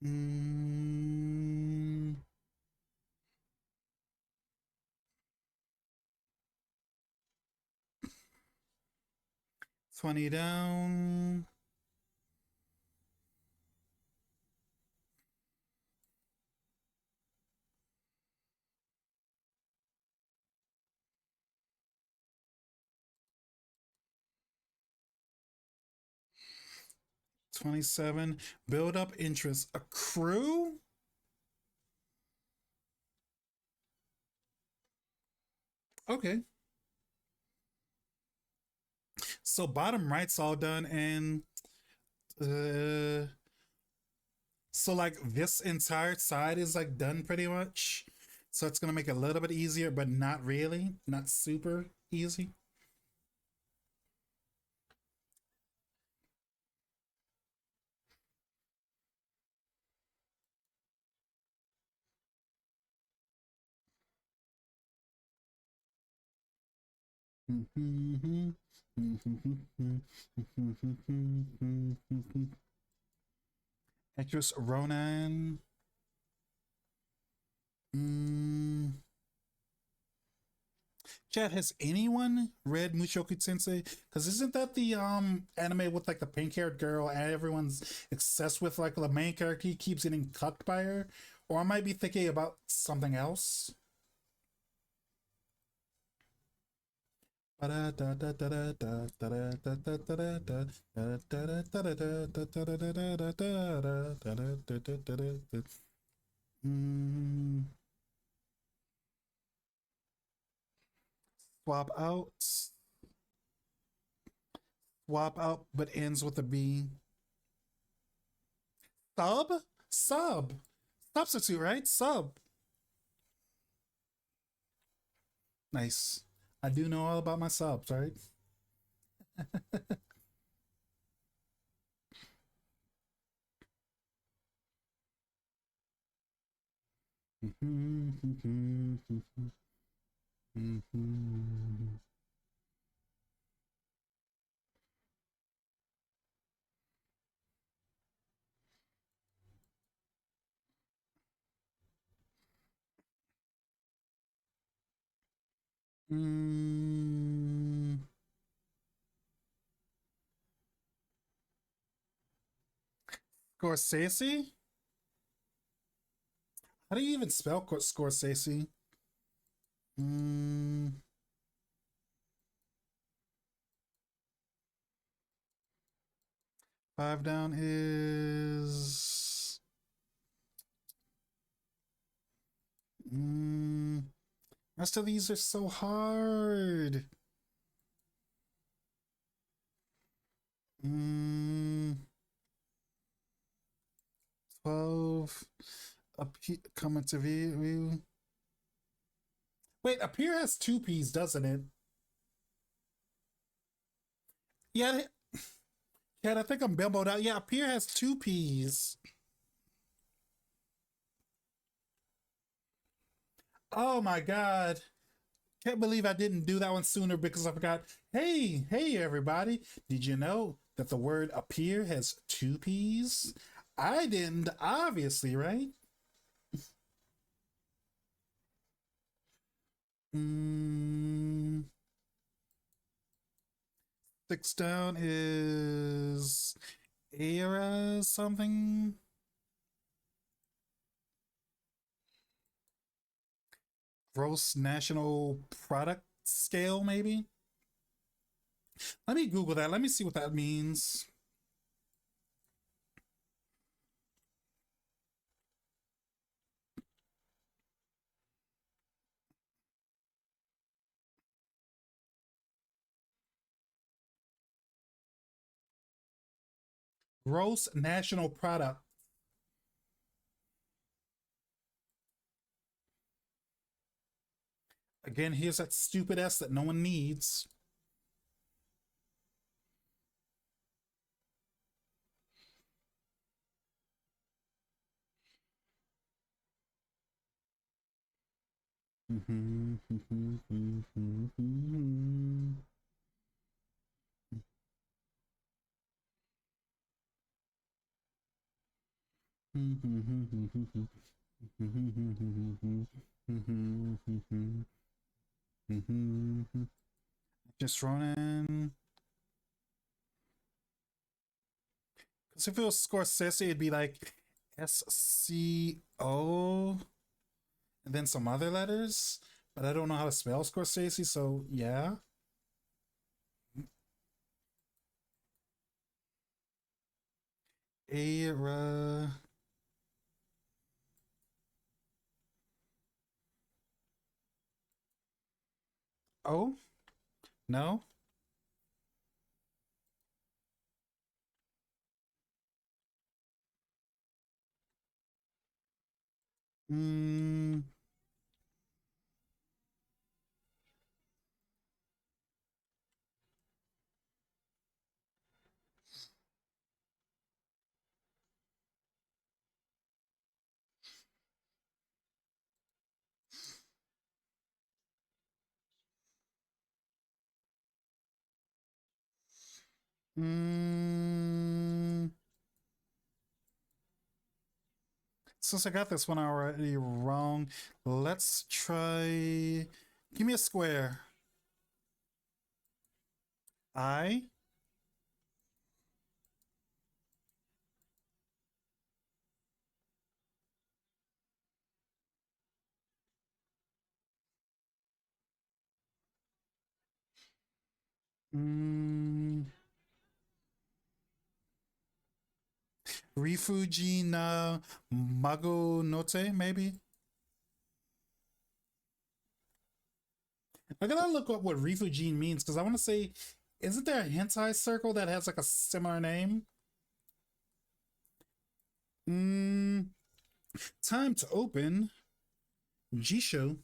Mm, 20 down. 27. Build up interest. Accrue? Okay. So bottom right's all done, and uh so like this entire side is like done pretty much. So it's gonna make it a little bit easier, but not really. Not super easy. Actress Ronan. Mm. Chad, has anyone read Mushoku Tensei? Because isn't that the anime with like the pink haired girl and everyone's obsessed with like the main character? He keeps getting cucked by her, or I might be thinking about something else. Mm, swap out, swap out, but ends with a B. Sub, sub, substitute, right? Sub. Nice. I do know all about my subs, right? Mm, Scorsese? How do you even spell Scorsese? Mm, 5 down is. Mm, rest of these are so hard. Mm, 12. Coming to view. Wait, appear has two P's, doesn't it? Yeah, yeah, I think I'm bimboed out. Yeah, appear has two P's. Oh my god. Can't believe I didn't do that one sooner because I forgot. Hey, everybody. Did you know that the word appear has two P's? I didn't, obviously, right? Mm, 6 down is era something. Gross national product scale, maybe? Let me Google that. Let me see what that means. Gross national product. Again, here's that stupid S that no one needs. Just Ronan. Because if it was Scorsese, it'd be like SCO and then some other letters. But I don't know how to spell Scorsese, so yeah. Era. Oh, no. Mm, mm, since I got this one already wrong, let's try. Give me a square. I. Mm, Rifuji na Mago Note, maybe? I gotta look up what Rifuji means because I want to say, isn't there a hentai circle that has like a similar name? Mm, time to open Jisho.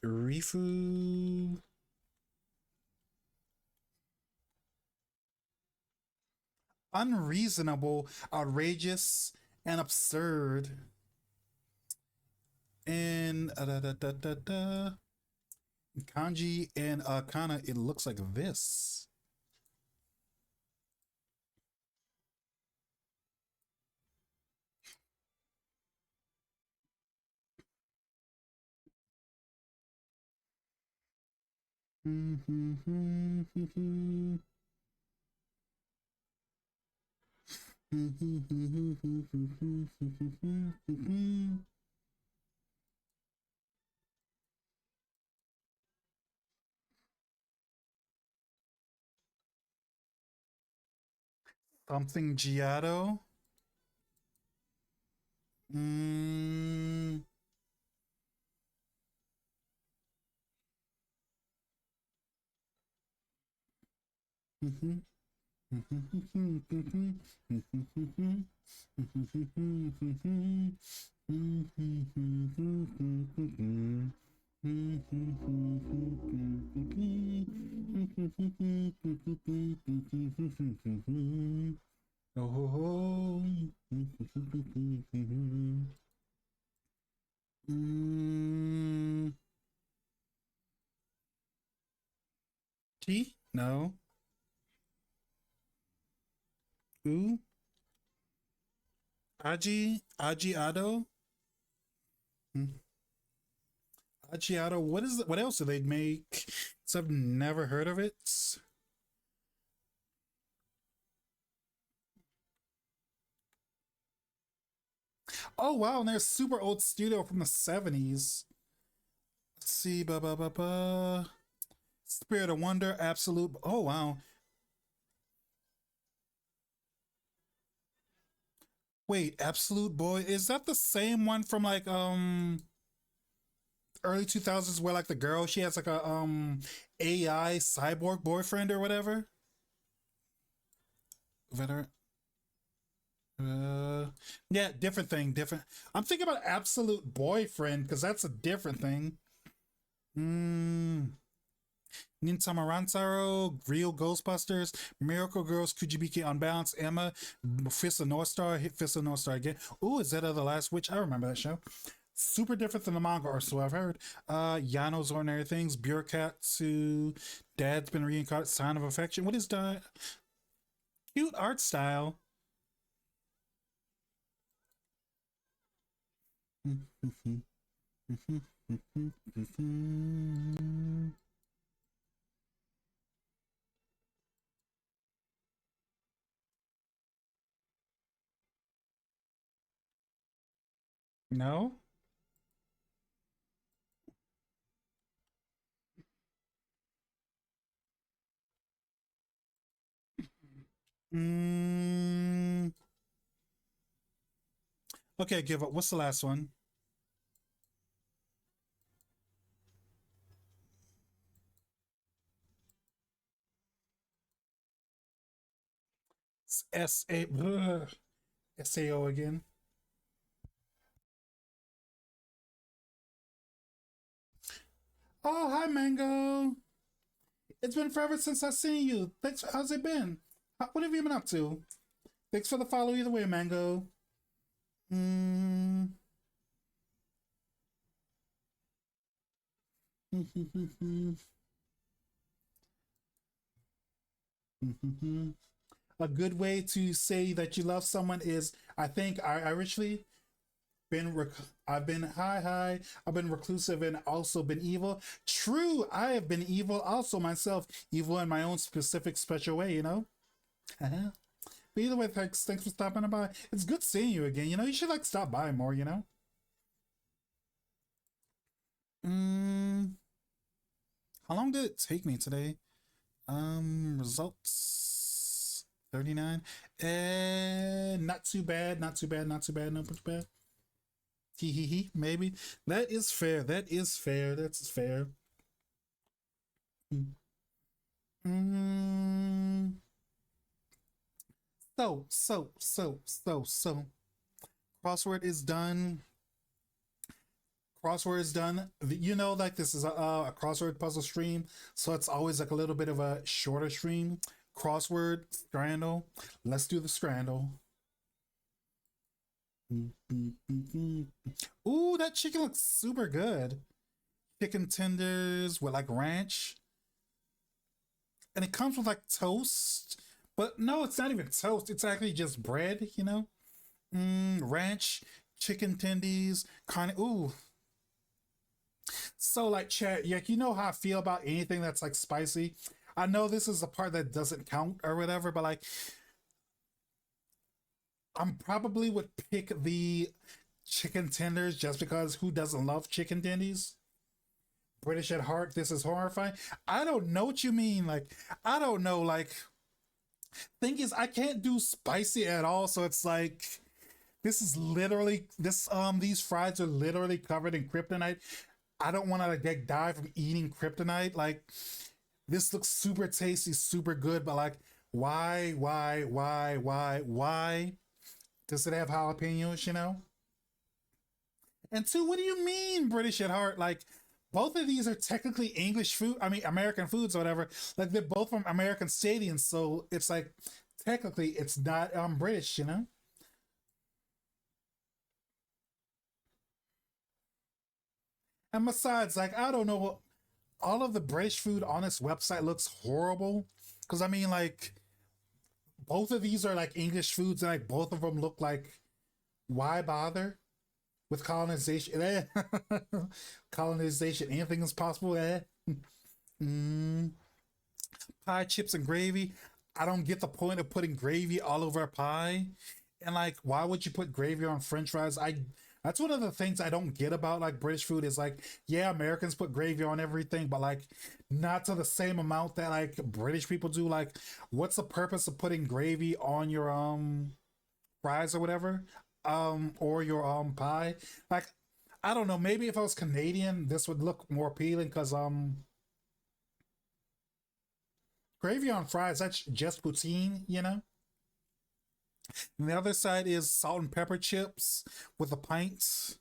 Rifu. Unreasonable, outrageous, and absurd. And kanji and kana, it looks like this. Something Giotto. Mm. Oh. Mm, T? No. Ooh. Aji Ado? Aji Ado. What is it? What else do they make? So I've never heard of it. Oh wow, and there's super old studio from the 70s. Let's see, Spirit of Wonder, Absolute. Oh wow. Wait, Absolute Boy, is that the same one from like early 2000s where like the girl she has like a AI cyborg boyfriend or whatever? Veteran. Uh, yeah, different thing, different. I'm thinking about Absolute Boyfriend because that's a different thing. Mm. Nintamaransaro, Real Ghostbusters, Miracle Girls, Kujibiki Unbalanced, Emma, Fist of North Star, hit Fist of North Star again. Ooh, is that the Last Witch? I remember that show. Super different than the manga, or so I've heard. Yano's Ordinary Things, Bureaucrat Dad's Been Reincarnated, Sign of Affection. What is that? Cute art style. No. Mm, okay, give up. What's the last one? S-A. SAO again. Oh, hi, Mango. It's been forever since I've seen you. Thanks. How's it been? What have you been up to? Thanks for the follow either way, Mango. Mm. A good way to say that you love someone is, I think, I richly been I've been hi. I've been reclusive and also been evil. True, I have been evil also myself, evil in my own specific special way. Uh-huh. But either way, thanks for stopping by. It's good seeing you again. You should like stop by more. Mm, how long did it take me today? Results 39. And not too bad, not too bad, not too bad, not too bad. Hee hee hee, maybe. That is fair. That is fair. That's fair. Mm, so. Crossword is done. Crossword is done. Like this is a crossword puzzle stream, so it's always like a little bit of a shorter stream. Crossword, Scrandle. Let's do the Scrandle. Ooh, that chicken looks super good. Chicken tenders with like ranch. And it comes with like toast. But no, it's not even toast. It's actually just bread. Ranch, chicken tendies, kind of. Ooh. So, like, chat, yeah, you know how I feel about anything that's like spicy. I know this is the part that doesn't count or whatever, but like, I'm probably would pick the chicken tenders just because who doesn't love chicken tendies? British at heart, this is horrifying. I don't know what you mean. Like, I don't know. Like, thing is, I can't do spicy at all. So it's like, this is literally these fries are literally covered in kryptonite. I don't want to like die from eating kryptonite. Like, this looks super tasty, super good, but like, why does it have jalapenos? And two, what do you mean British at heart? Like, both of these are technically English food. I mean, American foods or whatever. Like, they're both from American stadiums, so it's like technically it's not British. And besides, like, I don't know, all of the British food on this website looks horrible. Because I mean, like, both of these are like English foods, and like both of them look like, why bother with colonization? Colonization, anything is possible. Mm, pie, chips, and gravy. I don't get the point of putting gravy all over a pie. And like, why would you put gravy on French fries? That's one of the things I don't get about like British food is like, yeah, Americans put gravy on everything, but like not to the same amount that like British people do. Like, what's the purpose of putting gravy on your fries or whatever? Or your pie? Like, I don't know, maybe if I was Canadian, this would look more appealing because gravy on fries, that's just poutine. And the other side is salt and pepper chips with the pints.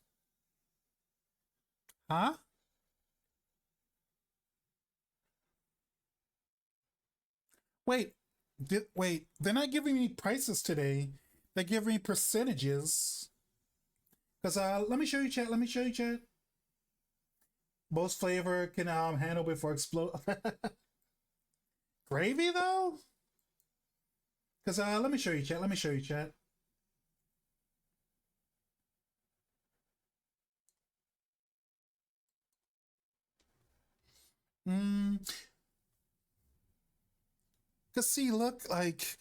Huh? Wait, they're not giving me prices today. They're giving me percentages. Cause let me show you chat. Let me show you chat. Most flavor can handle before explode. Gravy though? Cause let me show you chat. Let me show you chat. Mm, cause see, look like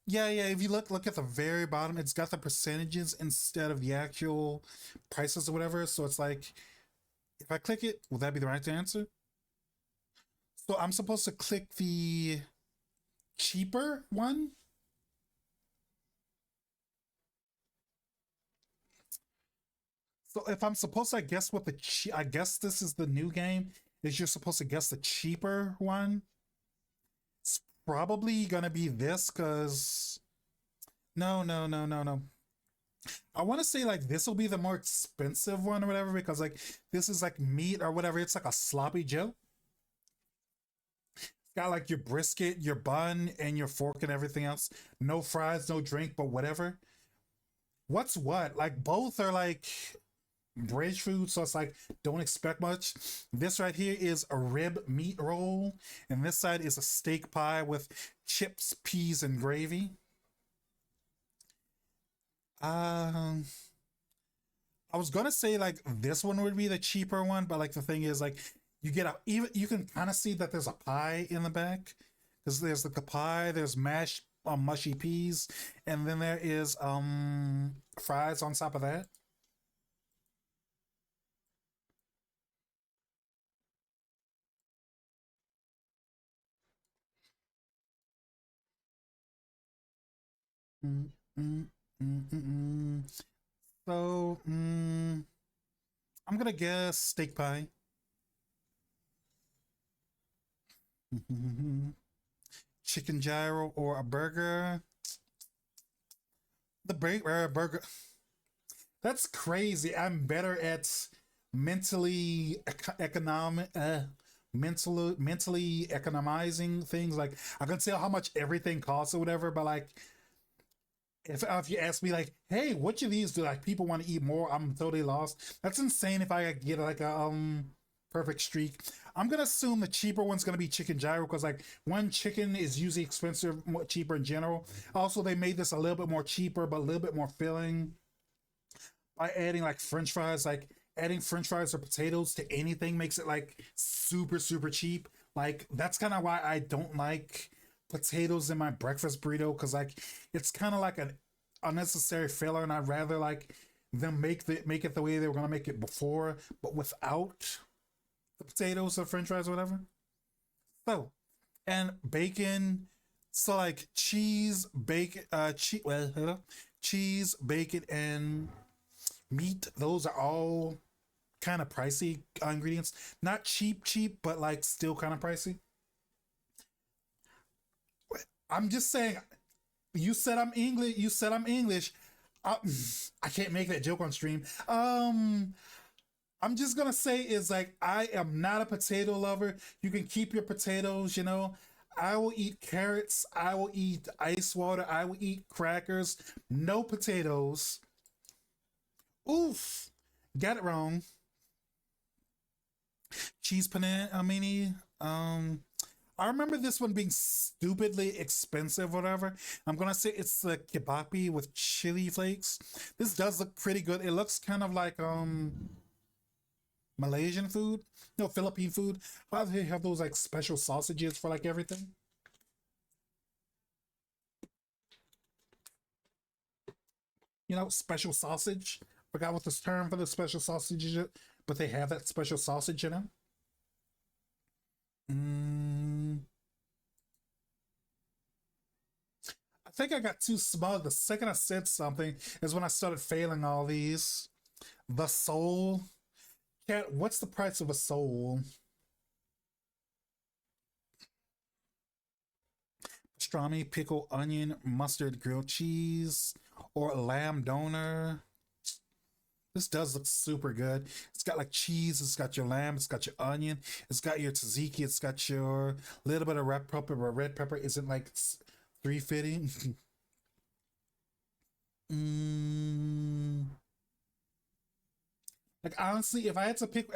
yeah, yeah. If you look at the very bottom, it's got the percentages instead of the actual prices or whatever. So it's like if I click it, will that be the right answer? So I'm supposed to click the cheaper one. So if I'm supposed to guess what I guess this is the new game. Is you're supposed to guess the cheaper one? It's probably gonna be this because no, no, no, no, no. I want to say like this will be the more expensive one or whatever because like this is like meat or whatever. It's like a sloppy Joe. It's got like your brisket, your bun, and your fork and everything else. No fries, no drink, but whatever. What's what? Like both are like bridge food, so it's like don't expect much. This right here is a rib meat roll, and this side is a steak pie with chips, peas, and gravy. Um, I was gonna say like this one would be the cheaper one, but like the thing is like you get a even you can kind of see that there's a pie in the back because there's like the pie, there's mashed mushy peas, and then there is fries on top of that. Mm, mm, mm, mm, mm. So I'm gonna guess steak pie. Chicken gyro or a burger. The burger. That's crazy. I'm better at mentally economic mentally economizing things. Like I can tell how much everything costs or whatever, but like if you ask me like, hey, which of these do like people want to eat more? I'm totally lost. That's insane if I get like a perfect streak. I'm gonna assume the cheaper one's gonna be chicken gyro because like one chicken is usually expensive, more cheaper in general. Also, they made this a little bit more cheaper, but a little bit more filling by adding like French fries. Like adding French fries or potatoes to anything makes it like super super cheap. Like that's kind of why I don't like potatoes in my breakfast burrito because like it's kind of like an unnecessary filler, and I'd rather like them make it the way they were gonna make it before, but without the potatoes or French fries or whatever. So and bacon. So like cheese, bacon, cheese, bacon, and meat. Those are all kind of pricey ingredients. Not cheap, cheap, but like still kind of pricey. I'm just saying. You said I'm English. You said I'm English. Uh, I can't make that joke on stream. I'm just gonna say is like I am not a potato lover. You can keep your potatoes. I will eat carrots. I will eat ice water. I will eat crackers. No potatoes. Oof, got it wrong. Cheese panini. I remember this one being stupidly expensive, whatever. I'm gonna say it's the kebapi with chili flakes. This does look pretty good. It looks kind of like Malaysian food, no Philippine food. How do they have those like special sausages for like everything? Special sausage. Forgot what this term for the special sausage is, but they have that special sausage, you know. Mm, I think I got too smug. The second I said something is when I started failing all these. The soul. Cat, what's the price of a soul? Pastrami, pickle, onion, mustard, grilled cheese, or lamb donor. This does look super good. It's got like cheese, it's got your lamb, it's got your onion, it's got your tzatziki, it's got your little bit of red pepper, but red pepper isn't like 350. mm, like honestly, if I had to pick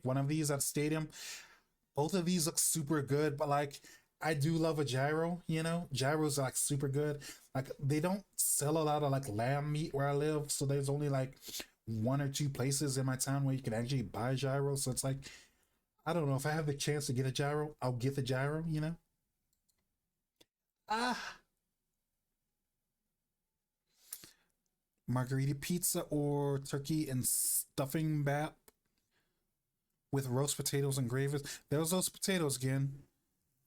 one of these at Stadium, both of these look super good, but like I do love a gyro, Gyros are like super good. Like they don't sell a lot of like lamb meat where I live, so there's only like one or two places in my town where you can actually buy gyros. So it's like I don't know if I have the chance to get a gyro, I'll get the gyro. You know. Ah, margarita pizza or turkey and stuffing bap with roast potatoes and gravy. There's those potatoes again.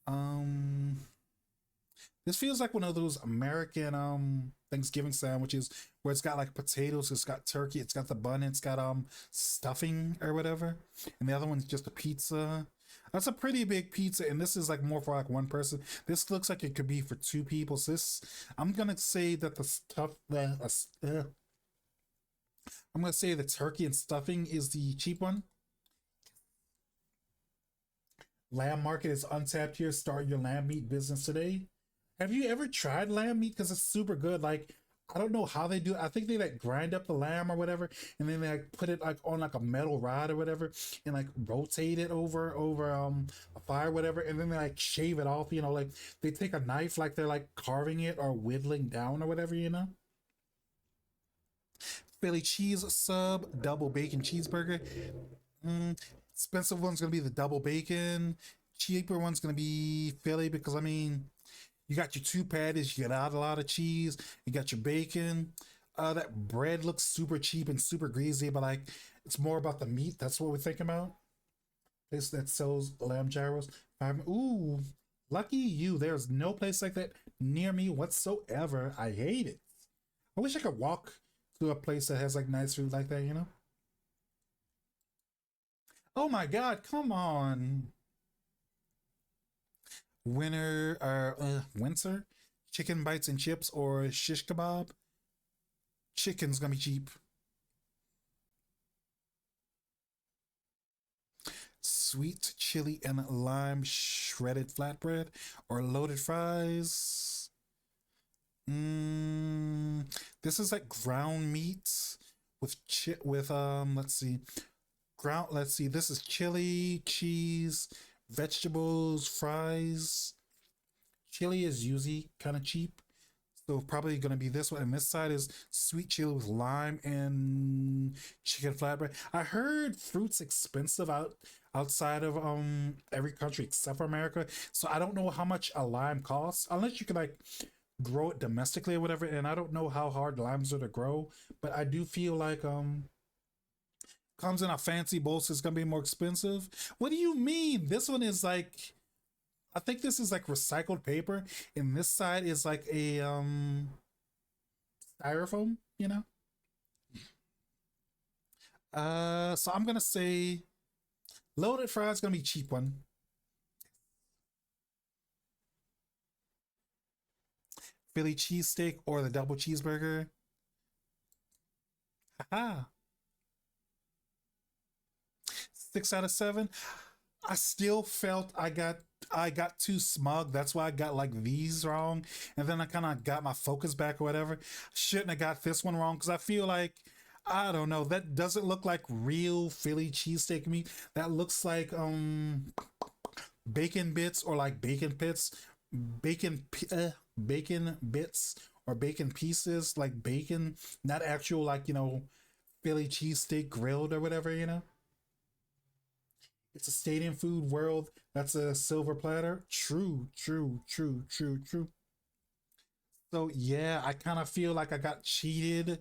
Um, this feels like one of those American Thanksgiving sandwiches where it's got like potatoes, it's got turkey, it's got the bun, it's got stuffing or whatever, and the other one's just a pizza. That's a pretty big pizza, and this is like more for like one person. This looks like it could be for two people. So this, I'm gonna say that the stuff, I'm gonna say the turkey and stuffing is the cheap one. Lamb market is untapped here. Start your lamb meat business today. Have you ever tried lamb meat? Because it's super good. Like I don't know how they do it. I think they like grind up the lamb or whatever, and then they like put it like on like a metal rod or whatever, and like rotate it over a fire or whatever, and then they like shave it off. You know, like they take a knife, like they're like carving it or whittling down or whatever. You know. Philly cheese sub, double bacon cheeseburger. Mm, expensive one's gonna be the double bacon. Cheaper one's gonna be Philly because I mean you got your two patties, you got a lot of cheese, you got your bacon. That bread looks super cheap and super greasy, but like it's more about the meat. That's what we're thinking about. Place that sells lamb gyros. Ooh, lucky you. There's no place like that near me whatsoever. I hate it. I wish I could walk to a place that has like nice food like that, you know? Oh my god, come on. Winter chicken bites and chips or shish kebab. Chicken's gonna be cheap. Sweet chili and lime shredded flatbread or loaded fries. Mm, this is like ground meat with let's see, ground. Let's see. This is chili, cheese, vegetables, fries. Chili is usually kind of cheap, so probably gonna be this one. And this side is sweet chili with lime and chicken flatbread. I heard fruits expensive outside of every country except for America. So I don't know how much a lime costs unless you can like grow it domestically or whatever. And I don't know how hard limes are to grow, but I do feel like comes in a fancy bowl, so it's gonna be more expensive. What do you mean? This one is like I think this is like recycled paper, and this side is like a styrofoam, you know? So I'm gonna say loaded fries gonna be cheap one. Philly cheesesteak or the double cheeseburger. Haha. 6 out of 7. I still felt I got too smug. That's why I got like these wrong. And then I kind of got my focus back or whatever. Shouldn't have got this one wrong because I feel like I don't know. That doesn't look like real Philly cheesesteak meat. That looks like bacon bits or like bacon pits, bacon bits or bacon pieces, like bacon, not actual like Philly cheesesteak grilled or whatever. It's a stadium food world. That's a silver platter. True, true, true, true, true. So yeah, I kind of feel like I got cheated.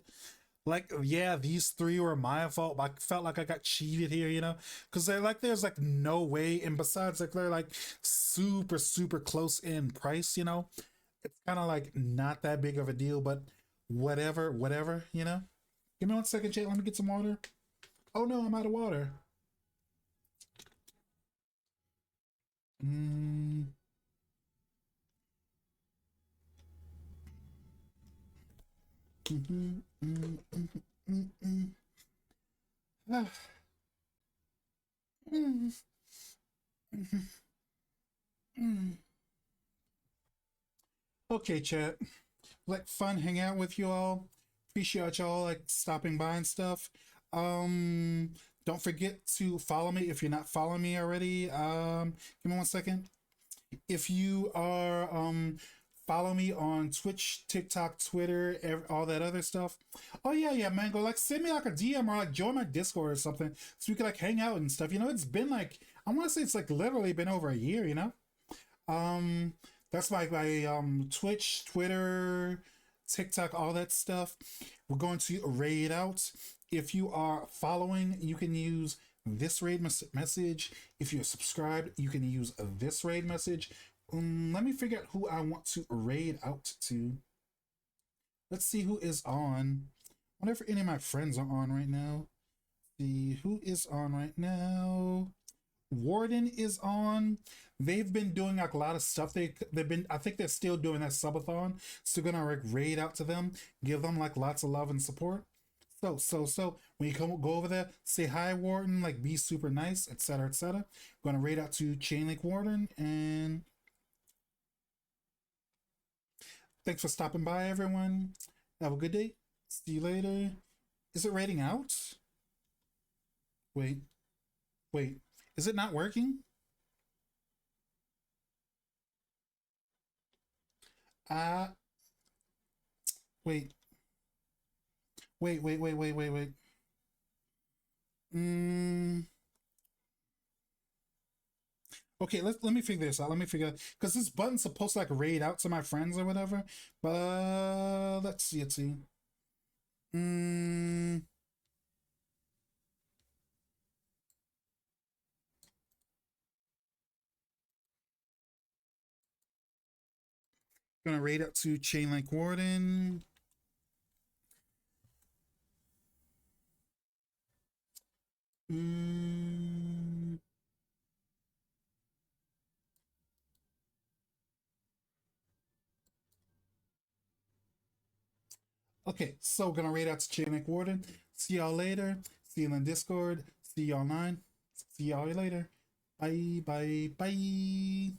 Like yeah, these three were my fault. But I felt like I got cheated here, because they're like there's like no way. And besides, like they're like super super close in price. It's kind of like not that big of a deal. But whatever, whatever. Give me 1 second, chat. Let me get some water. Oh no, I'm out of water. Mm, mhm, mm, mm, mm, mm. Ah, mm, mhm, mm. Okay, chat. Like fun hang out with you all. Appreciate y'all like stopping by and stuff. Um, don't forget to follow me if you're not following me already. Give me 1 second. If you are follow me on Twitch, TikTok, Twitter, all that other stuff. Oh yeah, yeah, man. Go like send me like a DM or like join my Discord or something so we can like hang out and stuff. You know, it's been like I want to say it's like literally been over a year. You know. Um, that's my Twitch, Twitter, TikTok, all that stuff. We're going to raid out. If you are following, you can use this raid message. If you're subscribed, you can use this raid message. Let me figure out who I want to raid out to. Let's see who is on. I wonder if any of my friends are on right now. See who is on right now. Warden is on. They've been doing like a lot of stuff. They've been. I think they're still doing that subathon. So gonna like raid out to them, give them like lots of love and support. So when you go over there, say hi, Warden. Like be super nice, etc., etc. Gonna raid out to Chainlink Warden, and thanks for stopping by, everyone. Have a good day. See you later. Is it raiding out? Wait, wait. Is it not working? Uh, wait, wait. Mm, okay, let me figure this out. Let me figure because this button's supposed to like raid out to my friends or whatever. But let's see, let's see. Mm, gonna raid out to Chainlink Warden. Mm, okay, so gonna raid out to Chainlink Warden. See y'all later. See you in Discord. See y'all online. See y'all later. Bye.